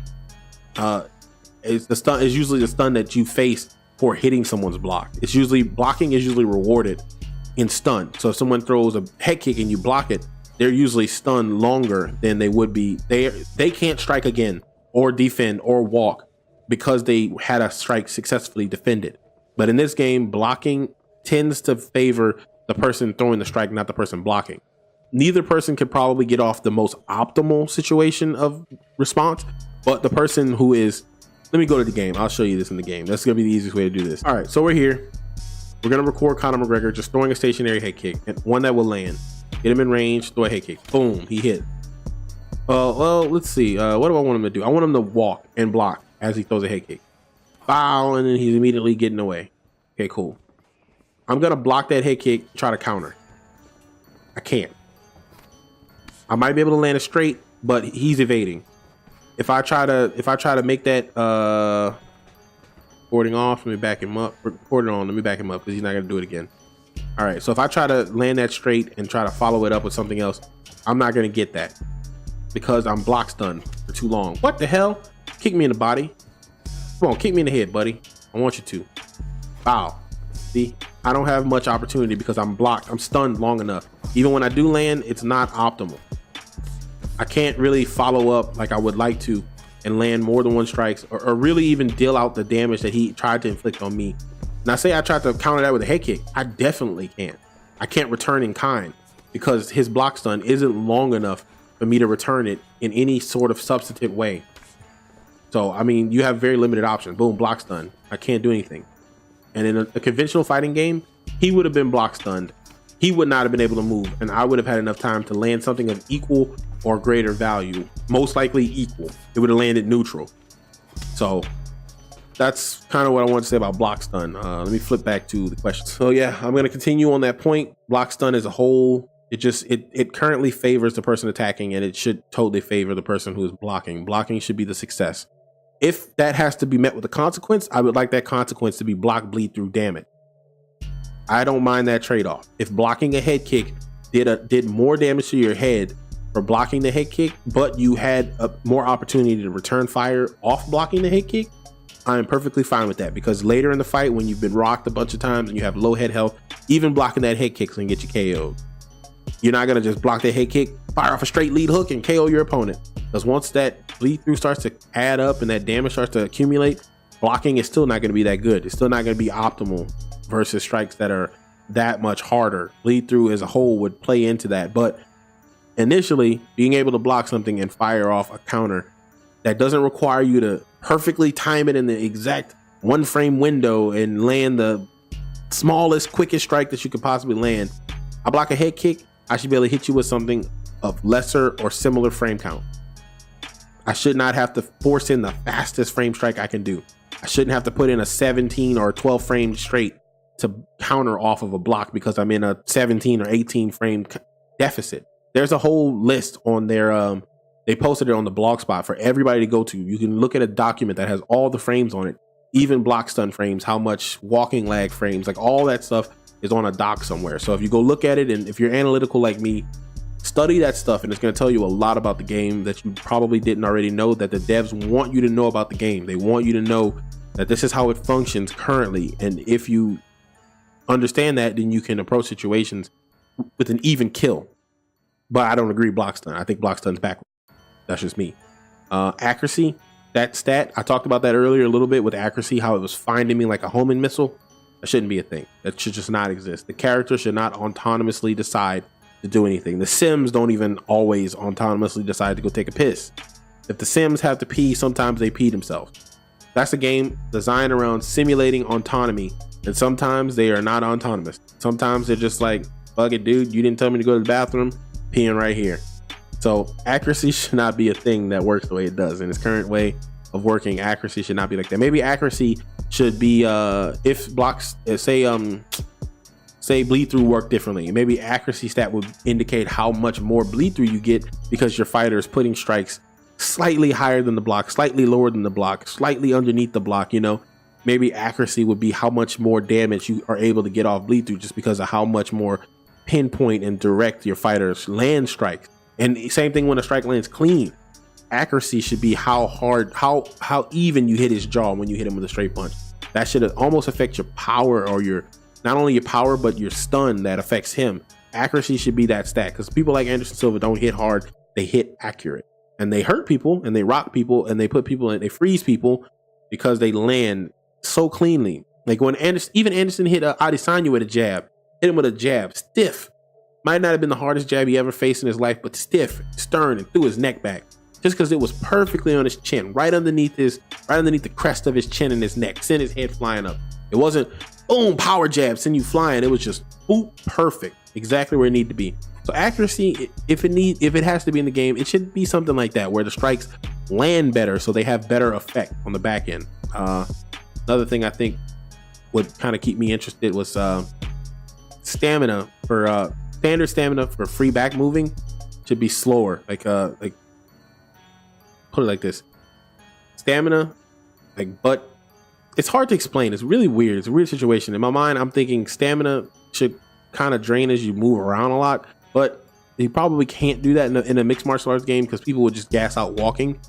[SPEAKER 1] Is usually the stun that you face for hitting someone's block. Blocking is usually rewarded in stun. So if someone throws a head kick and you block it, they're usually stunned longer than they would be. They can't strike again or defend or walk because they had a strike successfully defended. But in this game, blocking tends to favor the person throwing the strike, not the person blocking. Neither person could probably get off the most optimal situation of response, but the person who is, let me go to the game. I'll show you this in the game. That's going to be the easiest way to do this. All right, so we're here. We're going to record Conor McGregor just throwing a stationary head kick, and one that will land. Get him in range, throw a head kick. Boom, he hit. Well, let's see. What do I want him to do? I want him to walk and block as he throws a head kick. Foul, and then he's immediately getting away. Okay, cool. I'm going to block that head kick, try to counter. I can't. I might be able to land it straight, but he's evading. If I try to make that recording off, let me back him up. Record it on, let me back him up, because he's not gonna do it again. All right, so if I try to land that straight and try to follow it up with something else, I'm not gonna get that because I'm block stunned for too long. What the hell? Kick me in the body. Come on, kick me in the head, buddy. I want you to. Foul. See, I don't have much opportunity because I'm blocked. I'm stunned long enough. Even when I do land, it's not optimal. I can't really follow up like I would like to and land more than one strikes, or really even deal out the damage that he tried to inflict on me. Now, say I tried to counter that with a head kick, I definitely can't. I can't return in kind because his block stun isn't long enough for me to return it in any sort of substantive way. So, I mean, you have very limited options. Boom, block stun. I can't do anything. And in a conventional fighting game, he would have been block stunned. He would not have been able to move, and I would have had enough time to land something of equal or greater value, most likely equal. It would have landed neutral. So that's kind of what I want to say about block stun. Let me flip back to the question. So yeah, I'm going to continue on that point. Block stun as a whole, it currently favors the person attacking, and it should totally favor the person who is blocking. Blocking should be the success. If that has to be met with a consequence, I would like that consequence to be block, bleed through, damn it. I don't mind that trade-off. If blocking a head kick did more damage to your head for blocking the head kick, but you had a more opportunity to return fire off blocking the head kick, I am perfectly fine with that, because later in the fight, when you've been rocked a bunch of times and you have low head health, even blocking that head kick can get you KO'd. You're not going to just block that head kick, fire off a straight lead hook, and KO your opponent. Because once that bleed through starts to add up and that damage starts to accumulate, blocking is still not going to be that good. It's still not going to be optimal versus strikes that are that much harder. Bleed through as a whole would play into that. But initially, being able to block something and fire off a counter that doesn't require you to perfectly time it in the exact one frame window and land the smallest, quickest strike that you could possibly land. I block a head kick, I should be able to hit you with something of lesser or similar frame count. I should not have to force in the fastest frame strike I can do. I shouldn't have to put in a 17 or 12 frame straight to counter off of a block because I'm in a 17 or 18 frame deficit. There's a whole list on their They posted it on the blog spot for everybody to go to. You can look at a document that has all the frames on it, even block stun frames, how much walking lag frames, like all that stuff is on a doc somewhere. So if you go look at it, and if you're analytical like me, study that stuff, and it's going to tell you a lot about the game that you probably didn't already know, that the devs want you to know about the game. They want you to know that this is how it functions currently. And if you understand that, then you can approach situations with an even kill. But I don't agree block stun. I think block stun's backwards. That's just me. Accuracy, that stat, I talked about that earlier a little bit with accuracy, how it was finding me like a homing missile. That shouldn't be a thing. That should just not exist. The character should not autonomously decide to do anything. The Sims don't even always autonomously decide to go take a piss. If the Sims have to pee, sometimes they pee themselves. That's a game designed around simulating autonomy, and sometimes they are not autonomous. Sometimes they're just like, fuck it, dude, you didn't tell me to go to the bathroom, peeing right here. So accuracy should not be a thing that works the way it does. In its current way of working, accuracy should not be like that. Maybe accuracy should be if blocks say bleed through work differently. Maybe accuracy stat would indicate how much more bleed through you get because your fighter is putting strikes slightly higher than the block, slightly lower than the block, slightly underneath the block, you know. Maybe accuracy would be how much more damage you are able to get off bleed through just because of how much more pinpoint and direct your fighters land strikes. And same thing when a strike lands clean. Accuracy should be how hard, how even you hit his jaw when you hit him with a straight punch. That should almost affect your power, or your, not only your power, but your stun that affects him. Accuracy should be that stat, because people like Anderson Silva don't hit hard, they hit accurate. And they hurt people, and they rock people, and they put people in, they freeze people because they land so cleanly. Like when Anderson hit Adesanya with a jab, hit him with a jab, stiff. Might not have been the hardest jab he ever faced in his life, but stiff, stern, and threw his neck back. Just because it was perfectly on his chin, right underneath the crest of his chin and his neck, send his head flying up. It wasn't boom, power jab, send you flying. It was just boop, perfect, exactly where it needed to be. So accuracy, if it has to be in the game, it should be something like that, where the strikes land better, so they have better effect on the back end. Another thing I think would kind of keep me interested was stamina for standard stamina for free back moving should be slower. Like put it like this: stamina, but it's hard to explain. It's really weird. It's a weird situation. In my mind, I'm thinking stamina should kind of drain as you move around a lot, but you probably can't do that in a mixed martial arts game because people would just gas out walking.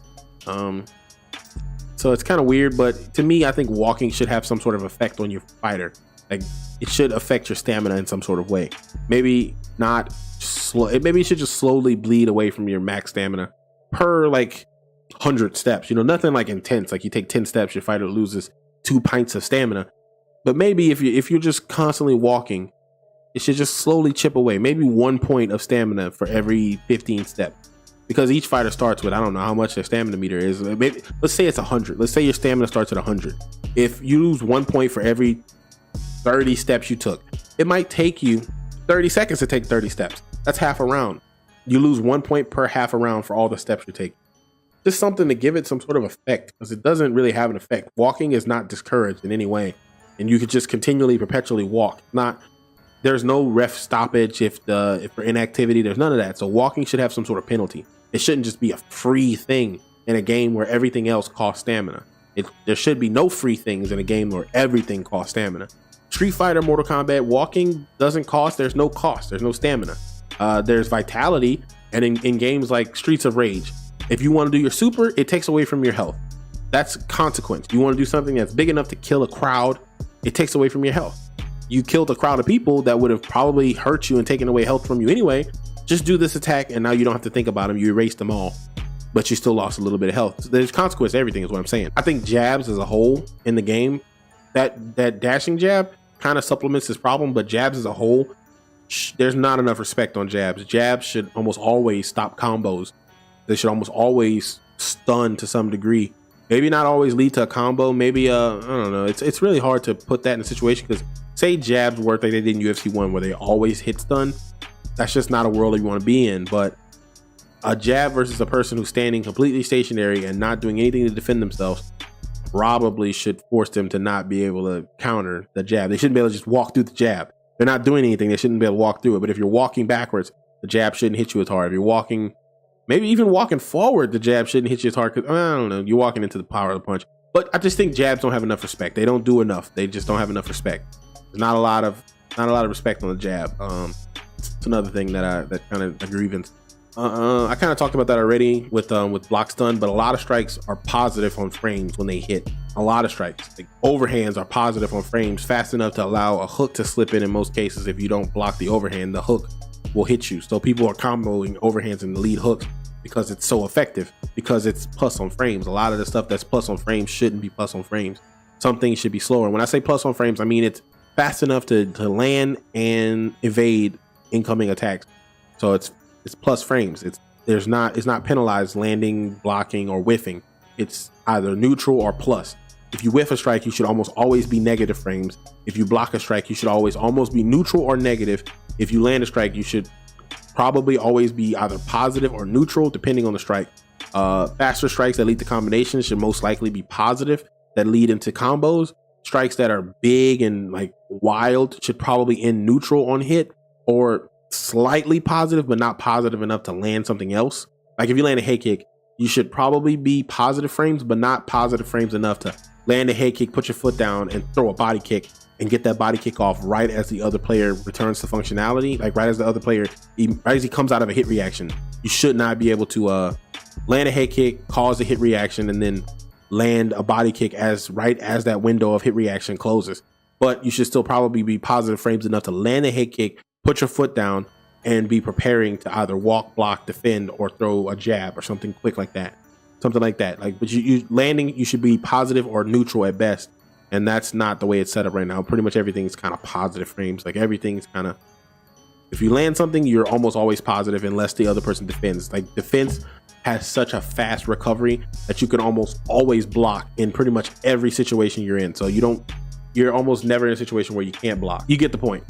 [SPEAKER 1] So it's kind of weird, but to me, I think walking should have some sort of effect on your fighter. Like it should affect your stamina in some sort of way. Maybe not slow. Maybe it should just slowly bleed away from your max stamina per 100 steps. You know, nothing like intense. Like you take 10 steps, your fighter loses 2 pints of stamina. But maybe if you're just constantly walking, it should just slowly chip away. Maybe 1 point of stamina for every 15 steps. Because each fighter starts with, I don't know how much their stamina meter is. Maybe, let's say it's 100. Let's say your stamina starts at 100. If you lose 1 point for every 30 steps you took, it might take you 30 seconds to take 30 steps. That's half a round. You lose 1 point per half a round for all the steps you take. Just something to give it some sort of effect, because it doesn't really have an effect. Walking is not discouraged in any way, and you could just continually, perpetually walk. There's no ref stoppage if for inactivity. There's none of that. So walking should have some sort of penalty. It shouldn't just be a free thing in a game where everything else costs stamina. There should be no free things in a game where everything costs stamina. Street Fighter, Mortal Kombat, walking doesn't cost. There's no cost. There's no stamina. There's vitality. And in games like Streets of Rage, if you want to do your super, it takes away from your health. That's consequence. You want to do something that's big enough to kill a crowd, it takes away from your health. You killed a crowd of people that would have probably hurt you and taken away health from you anyway. Just do this attack and now you don't have to think about them. You erased them all, but you still lost a little bit of health. So there's consequence to everything is what I'm saying. I think jabs as a whole in the game, that dashing jab kind of supplements this problem, but jabs as a whole, there's not enough respect on jabs. Jabs should almost always stop combos. They should almost always stun to some degree. Maybe not always lead to a combo. Maybe I don't know. It's really hard to put that in a situation, because say jabs work like they did in UFC 1 where they always hit stun. That's just not a world that you want to be in. But a jab versus a person who's standing completely stationary and not doing anything to defend themselves probably should force them to not be able to counter the jab. They shouldn't be able to just walk through the jab. They're not doing anything. They shouldn't be able to walk through it. But if you're walking backwards, the jab shouldn't hit you as hard. If you're walking Maybe even walking forward, the jab shouldn't hit you as hard. Cause I don't know, you're walking into the power of the punch. But I just think jabs don't have enough respect. They don't do enough. They just don't have enough respect. There's not a lot of respect on the jab. It's another thing that kind of a grievance. I kind of talked about that already with block stun, but a lot of strikes are positive on frames when they hit. A lot of strikes, like overhands, are positive on frames fast enough to allow a hook to slip in most cases. If you don't block the overhand, the hook will hit you. So people are comboing overhands and the lead hooks because it's so effective, because it's plus on frames. A lot of the stuff that's plus on frames shouldn't be plus on frames. Some things should be slower. When I say plus on frames, I mean it's fast enough to land and evade incoming attacks. So it's plus frames. It's not penalized landing, blocking, or whiffing. It's either neutral or plus. If you whiff a strike, you should almost always be negative frames. If you block a strike, you should almost be neutral or negative. If you land a strike, you should probably always be either positive or neutral, depending on the strike. Faster strikes that lead to combinations should most likely be positive, that lead into combos. Strikes that are big and like wild should probably end neutral on hit, or slightly positive, but not positive enough to land something else. Like if you land a head kick, you should probably be positive frames, but not positive frames enough to land a head kick, put your foot down, and throw a body kick and get that body kick off right as the other player returns to functionality. Like right as the other player, right as he comes out of a hit reaction. You should not be able to land a head kick, cause a hit reaction, and then land a body kick right as that window of hit reaction closes. But you should still probably be positive frames enough to land a head kick, put your foot down, and be preparing to either walk, block, defend, or throw a jab or something quick like that. Something like that. Like, but you landing, you should be positive or neutral at best. And that's not the way it's set up right now. Pretty much everything's kind of positive frames. Like everything's kind of, if you land something, you're almost always positive unless the other person defends. Like defense has such a fast recovery that you can almost always block in pretty much every situation you're in. So you're almost never in a situation where you can't block. You get the point.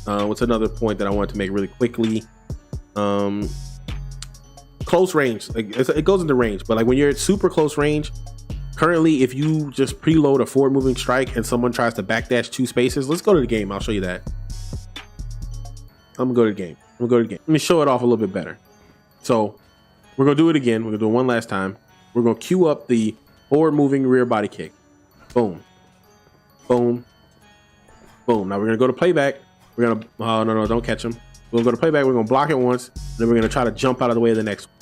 [SPEAKER 1] What's another point that I wanted to make really quickly? Close range, like it goes into range, but like when you're at super close range, currently, if you just preload a forward moving strike and someone tries to backdash 2 spaces, let's go to the game. I'll show you that. I'm gonna go to the game. Let me show it off a little bit better. So we're gonna do it again. We're gonna do it one last time. We're gonna queue up the forward moving rear body kick. Boom, boom, boom. Now we're gonna go to playback. We're gonna, oh, no, don't catch him. We're gonna go to playback. We're gonna block it once. Then we're gonna try to jump out of the way of the next one.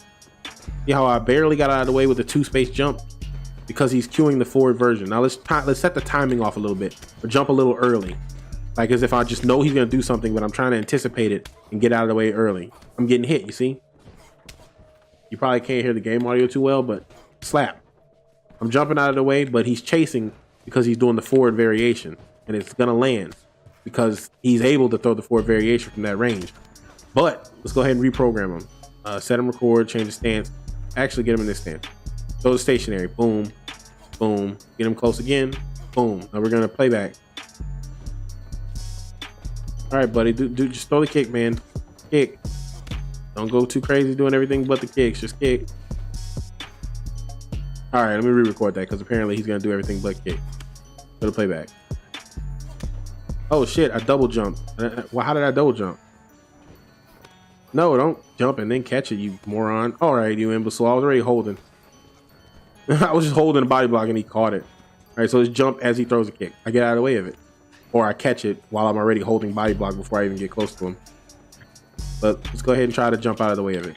[SPEAKER 1] See how I barely got out of the way with the 2-space jump? Because he's queuing the forward version. Now let's set the timing off a little bit, or jump a little early. Like as if I just know he's gonna do something, but I'm trying to anticipate it and get out of the way early. I'm getting hit, you see? You probably can't hear the game audio too well, but slap. I'm jumping out of the way, but he's chasing because he's doing the forward variation, and it's gonna land because he's able to throw the forward variation from that range. But let's go ahead and reprogram him. Set him record, change the stance. Actually get him in this stance. Throw the stationary, boom, boom. Get him close again, boom. Now we're gonna play back. All right, buddy, just throw the kick, man. Kick. Don't go too crazy doing everything but the kicks, just kick. All right, let me re-record that because apparently he's gonna do everything but kick. Go to playback. Oh shit, I double jumped. Well, how did I double jump? No, don't jump and then catch it, you moron. All right, you imbecile, I was already holding. I was just holding a body block and he caught it. All right, so let's jump as he throws a kick. I get out of the way of it. Or I catch it while I'm already holding body block before I even get close to him. But let's go ahead and try to jump out of the way of it.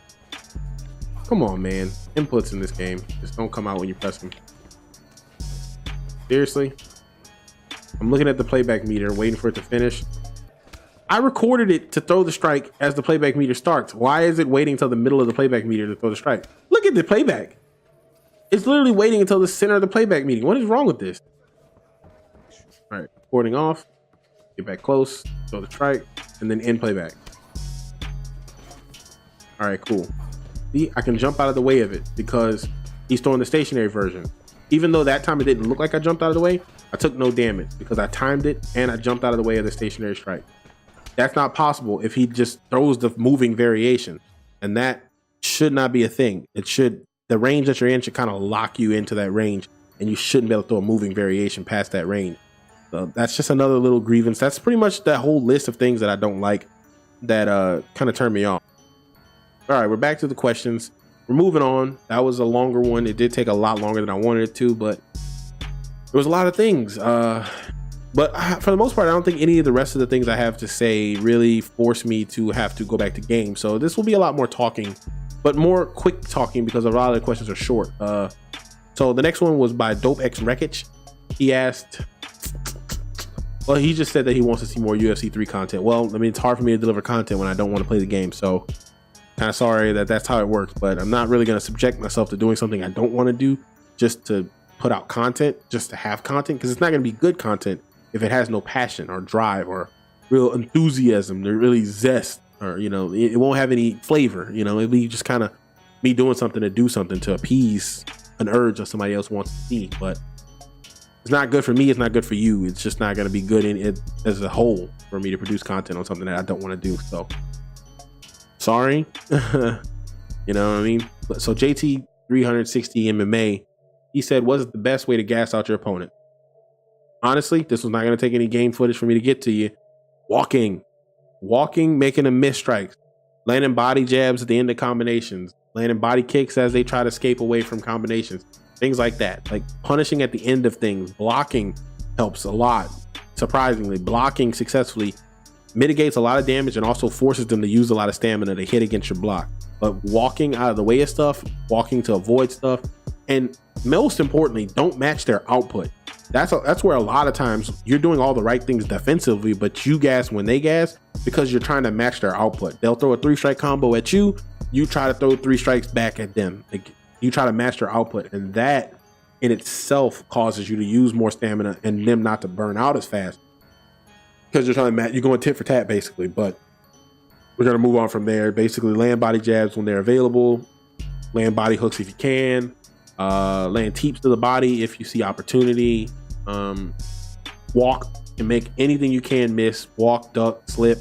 [SPEAKER 1] Come on, man. Inputs in this game just don't come out when you press them. Seriously? I'm looking at the playback meter, waiting for it to finish. I recorded it to throw the strike as the playback meter starts. Why is it waiting until the middle of the playback meter to throw the strike? Look at the playback. It's literally waiting until the center of the playback meeting. What is wrong with this? All right, recording off. Get back close, throw the strike, and then end playback. All right, cool. See, I can jump out of the way of it because he's throwing the stationary version. Even though that time it didn't look like I jumped out of the way, I took no damage because I timed it and I jumped out of the way of the stationary strike. That's not possible if he just throws the moving variation, and that should not be a thing. The range that you're in should kind of lock you into that range, and you shouldn't be able to throw a moving variation past that range. So that's just another little grievance. That's pretty much that whole list of things that I don't like that kind of turn me off. All right, we're back to the questions. we're moving on. That was a longer one. It did take a lot longer than I wanted it to, but there was a lot of things. But for the most part, I don't think any of the rest of the things I have to say really force me to have to go back to games. So this will be a lot more talking, but more quick talking because a lot of the questions are short. So the next one was by Dope X Wreckage. He asked, well, he just said that he wants to see more UFC 3 content. Well, I mean, it's hard for me to deliver content when I don't want to play the game. So kind of sorry that that's how it works, but I'm not really going to subject myself to doing something I don't want to do just to put out content, just to have content, because it's not going to be good content if it has no passion or drive or real enthusiasm, or really zest, or, you know, it won't have any flavor. You know, it'll be just kind of me doing something to do something to appease an urge that somebody else wants to see. But it's not good for me. It's not good for you. It's just not going to be good in it as a whole for me to produce content on something that I don't want to do. So sorry. You know what I mean? So JT 360 MMA, he said, what's the best way to gas out your opponent? Honestly, this was not going to take any game footage for me to get to you. Walking, making them miss strikes, landing body jabs at the end of combinations, landing body kicks as they try to escape away from combinations, things like that. Like punishing at the end of things. Blocking helps a lot. Surprisingly, blocking successfully mitigates a lot of damage and also forces them to use a lot of stamina to hit against your block. But walking out of the way of stuff, walking to avoid stuff, and most importantly, don't match their output. That's where a lot of times you're doing all the right things defensively, but you gas when they gas because you're trying to match their output. They'll throw a 3-strike combo at you. You try to throw 3 strikes back at them. Like, you try to match their output, and that in itself causes you to use more stamina and them not to burn out as fast because you're trying to match. You're going tit for tat basically. But we're going to move on from there. Basically, land body jabs when they're available, land body hooks if you can. Land teeps to the body if you see opportunity. Walk and make anything you can miss. Walk, duck, slip,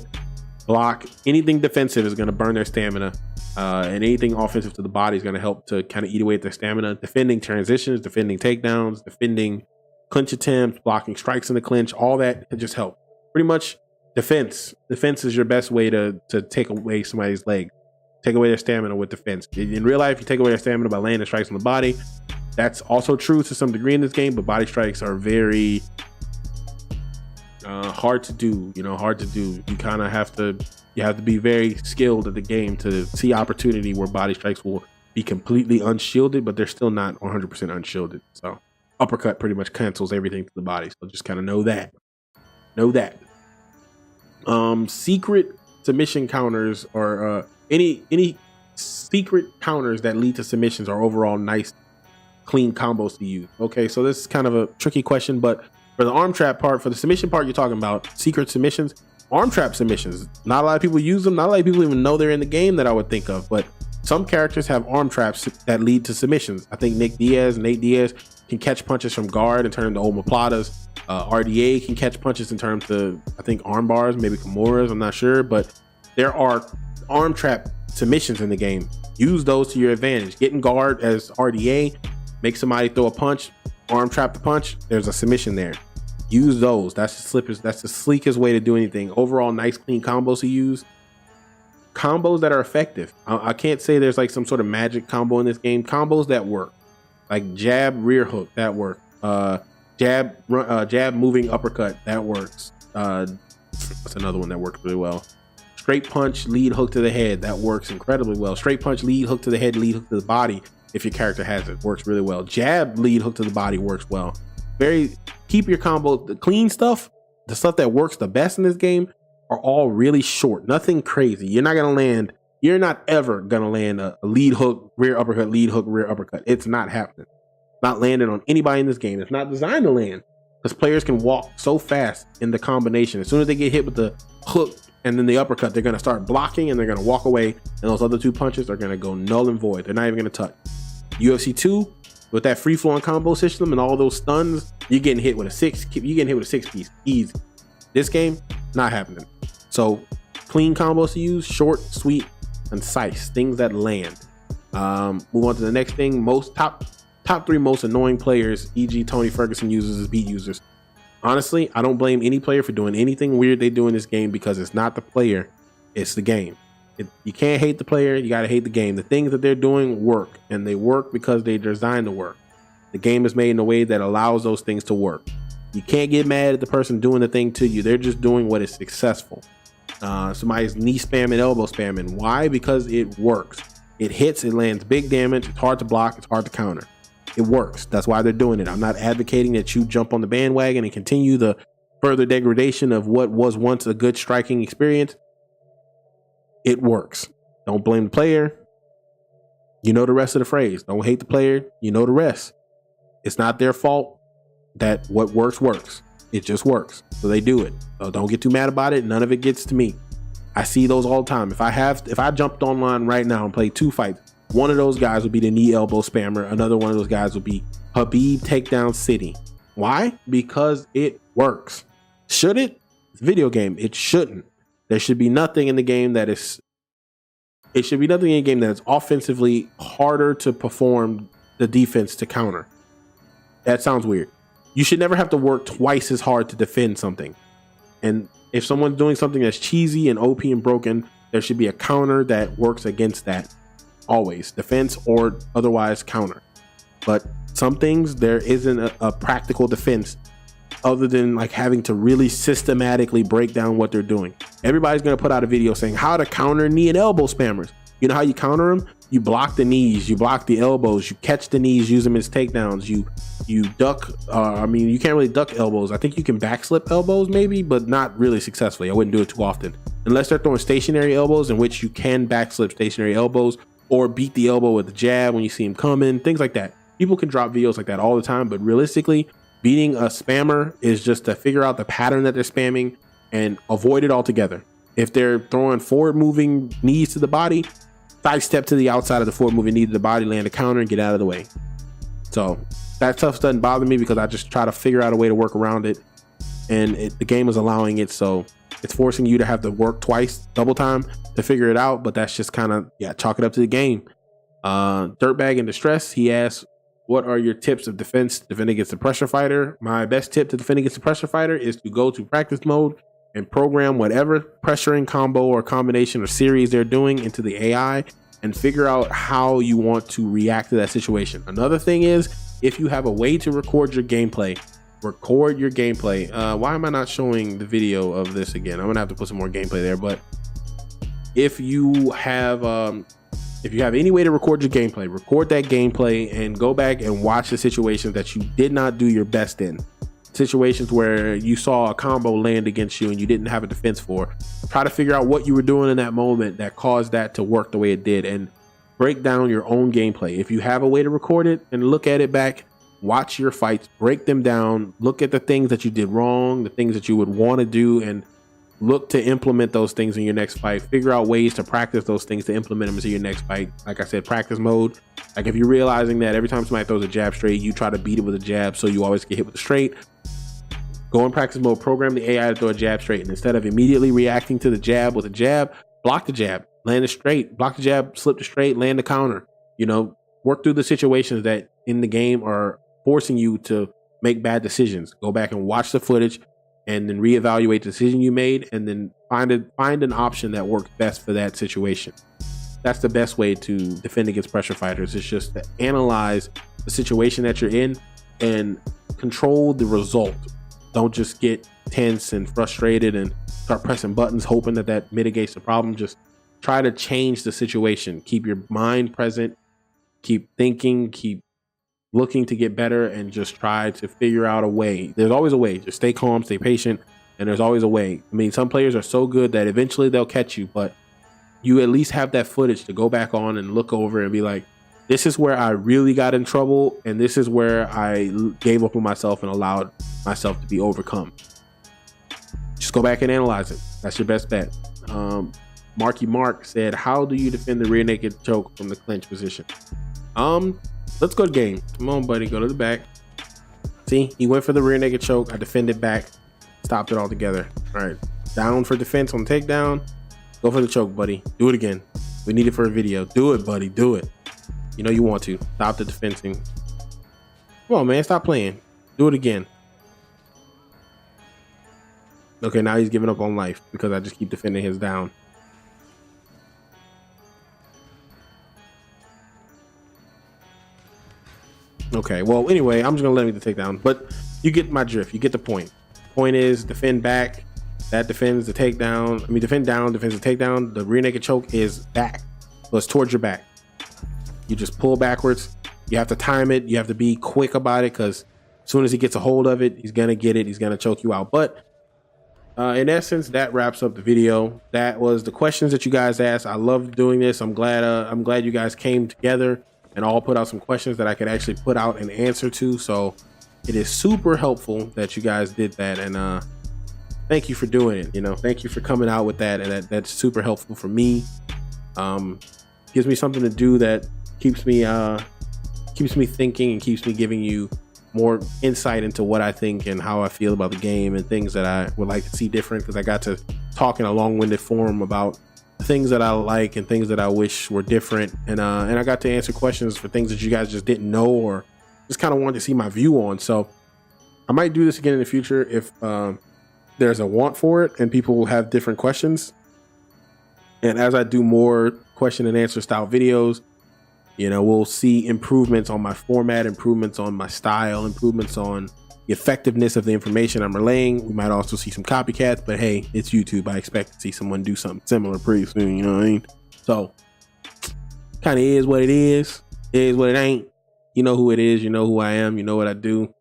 [SPEAKER 1] block. Anything defensive is going to burn their stamina, and anything offensive to the body is going to help to kind of eat away at their stamina. Defending transitions, defending takedowns, defending clinch attempts, blocking strikes in the clinch, all that can just help. Pretty much defense is your best way to take away somebody's leg. Take away their stamina with defense. In real life, you take away their stamina by landing strikes on the body. That's also true to some degree in this game, but body strikes are very hard to do. You know, hard to do. You kind of have to be very skilled at the game to see opportunity where body strikes will be completely unshielded, but they're still not 100% unshielded. So uppercut pretty much cancels everything to the body. So just kind of know that. Secret submission counters or any secret counters that lead to submissions are overall nice, clean combos to use. Okay, so this is kind of a tricky question, but for the arm trap part, for the submission part, you're talking about secret submissions, arm trap submissions. Not a lot of people use them. Not a lot of people even know they're in the game that I would think of, but some characters have arm traps that lead to submissions. I think Nate Diaz can catch punches from guard and turn into omoplatas. RDA can catch punches and turn into, I think, arm bars, maybe Kimuras, I'm not sure, but there are arm trap submissions in the game. Use those to your advantage. Get in guard as RDA, make somebody throw a punch, arm trap the punch, there's a submission there. Use those. That's the sleekest way to do anything. Overall, nice, clean combos to use. Combos that are effective. I can't say there's like some sort of magic combo in this game. Combos that work. Like jab, rear hook, that work. Jab, moving uppercut, that works. That's another one that works really well. Straight punch, lead hook to the head, that works incredibly well. Straight punch, lead hook to the head, lead hook to the body, if your character has it, works really well. Jab, lead hook to the body works well. Keep your combo, the clean stuff, the stuff that works the best in this game are all really short, nothing crazy. You're not ever gonna land a lead hook, rear uppercut, lead hook, rear uppercut. It's not happening. Not landing on anybody in this game. It's not designed to land because players can walk so fast in the combination. As soon as they get hit with the hook and then the uppercut, they're going to start blocking and they're going to walk away, and those other 2 punches are going to go null and void. They're not even going to touch. UFC 2, with that free flowing combo system and all those stuns, you're getting hit with a 6 piece easy. This game, not happening. So clean combos to use, short, sweet, concise, things that land. Move on to the next thing. Top 3 most annoying players, e.g. Tony Ferguson users as beat users. Honestly, I don't blame any player for doing anything weird they do in this game because it's not the player, it's the game. You can't hate the player. You got to hate the game. The things that they're doing work, and they work because they're designed to work. The game is made in a way that allows those things to work. You can't get mad at the person doing the thing to you. They're just doing what is successful. Somebody's knee spamming, elbow spamming. Why? Because it works. It hits, it lands big damage. It's hard to block. It's hard to counter. It works. That's why they're doing it. I'm not advocating that you jump on the bandwagon and continue the further degradation of what was once a good striking experience. It works. Don't blame the player. You know the rest of the phrase. Don't hate the player. You know the rest. It's not their fault that what works works. It just works. So they do it. So don't get too mad about it. None of it gets to me. I see those all the time. If I jumped online right now and played 2 fights, one of those guys would be the knee elbow spammer. Another one of those guys would be Habib Takedown City. Why? Because it works. Should it? It's a video game. It shouldn't. There should be nothing in the game that is. It should be nothing in a game that is offensively harder to perform the defense to counter. That sounds weird. You should never have to work twice as hard to defend something. And if someone's doing something that's cheesy and OP and broken, there should be a counter that works against that. Always. Defense or otherwise counter. But some things, there isn't a practical defense other than like having to really systematically break down what they're doing. Everybody's going to put out a video saying how to counter knee and elbow spammers. You know how you counter them? You block the knees, you block the elbows, you catch the knees, use them as takedowns, you duck. You can't really duck elbows. I think you can backslip elbows maybe, but not really successfully. I wouldn't do it too often. Unless they're throwing stationary elbows, in which you can backslip stationary elbows or beat the elbow with a jab when you see him coming, things like that. People can drop videos like that all the time, but realistically, beating a spammer is just to figure out the pattern that they're spamming and avoid it altogether. If they're throwing forward moving knees to the body, sidestep to the outside of the forward moving knee to the body, land a counter, and get out of the way. So that stuff doesn't bother me because I just try to figure out a way to work around it. And the game is allowing it. So it's forcing you to have to work twice, double time to figure it out. But that's just kind of, chalk it up to the game. Dirtbag in Distress, he asks, what are your tips of defending against the pressure fighter? My best tip to defend against the pressure fighter is to go to practice mode and program whatever pressuring combo or combination or series they're doing into the AI and figure out how you want to react to that situation. Another thing is, if you have a way to record your gameplay. Why am I not showing the video of this again? I'm gonna have to put some more gameplay there. But if you have any way to record your gameplay, record that gameplay and go back and watch the situations that you did not do your best in. Situations where you saw a combo land against you and you didn't have a defense for. Try to figure out what you were doing in that moment that caused that to work the way it did, and break down your own gameplay. If you have a way to record it and look at it back, watch your fights, break them down, look at the things that you did wrong, the things that you would want to do, and look to implement those things in your next fight. Figure out ways to practice those things to implement them into your next fight. Like I said, practice mode. Like if you're realizing that every time somebody throws a jab straight, you try to beat it with a jab so you always get hit with a straight. Go in practice mode, program the AI to throw a jab straight, and instead of immediately reacting to the jab with a jab, block the jab, land it straight, block the jab, slip the straight, land the counter. Work through the situations that in the game are forcing you to make bad decisions. Go back and watch the footage and then reevaluate the decision you made, and then find an option that works best for that situation. That's the best way to defend against pressure fighters. It's just to analyze the situation that you're in and control the result. Don't just get tense and frustrated and start pressing buttons hoping that mitigates the problem. Just try to change the situation. Keep your mind present. Keep thinking. Keep looking to get better, and just try to figure out a way. There's always a way. Just stay calm, stay patient, and there's always a way. I mean, some players are so good that eventually they'll catch you, but you at least have that footage to go back on and look over and be like, this is where I really got in trouble, and this is where I gave up on myself and allowed myself to be overcome. Just go back and analyze it. That's your best bet. Marky Mark said, how do you defend the rear naked choke from the clinch position? Let's go to game. Come on, buddy. Go to the back. See, he went for the rear naked choke. I defended back. Stopped it all together. All right. Down for defense on takedown. Go for the choke, buddy. Do it again. We need it for a video. Do it, buddy. Do it. You know you want to. Stop the defending. Come on, man. Stop playing. Do it again. Okay, now he's giving up on life because I just keep defending his down. Okay, well, anyway, I'm just gonna let me the takedown, but you get my drift. You get the point. Point is defend back. That defends the takedown. I mean, defend down, defends the takedown. The rear naked choke is back, so it's towards your back. You just pull backwards. You have to time it. You have to be quick about it, because as soon as he gets a hold of it, he's gonna get it. He's gonna choke you out. But in essence, that wraps up the video. That was the questions that you guys asked. I love doing this. I'm glad you guys came together and all put out some questions that I could actually put out an answer to. So it is super helpful that you guys did that, and thank you for doing it. Thank you for coming out with that, and that's super helpful for me. Gives me something to do that keeps me thinking and keeps me giving you more insight into what I think and how I feel about the game and things that I would like to see different, because I got to talk in a long-winded form about things that I like and things that I wish were different, and I got to answer questions for things that you guys just didn't know or just kind of wanted to see my view on. So I might do this again in the future if there's a want for it and people will have different questions. And as I do more question and answer style videos, we'll see improvements on my format, improvements on my style, improvements on the effectiveness of the information I'm relaying. We might also see some copycats, but hey, it's YouTube. I expect to see someone do something similar pretty soon, you know what I mean? So kind of is what it is. It is what it ain't. You know who it is. You know who I am. You know what I do.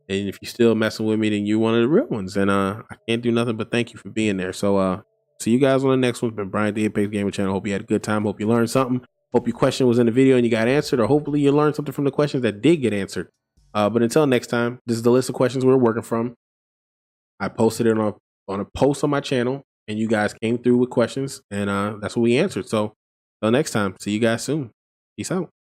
[SPEAKER 1] And if you're still messing with me, then you're one of the real ones. And I can't do nothing but thank you for being there. So see you guys on the next one. It's been Bryant, the Apex Gamer Channel. Hope you had a good time. Hope you learned something. Hope your question was in the video and you got answered, or hopefully you learned something from the questions that did get answered. But until next time, this is the list of questions we're working from. I posted it on a post on my channel, and you guys came through with questions, and that's what we answered. So until next time, see you guys soon. Peace out.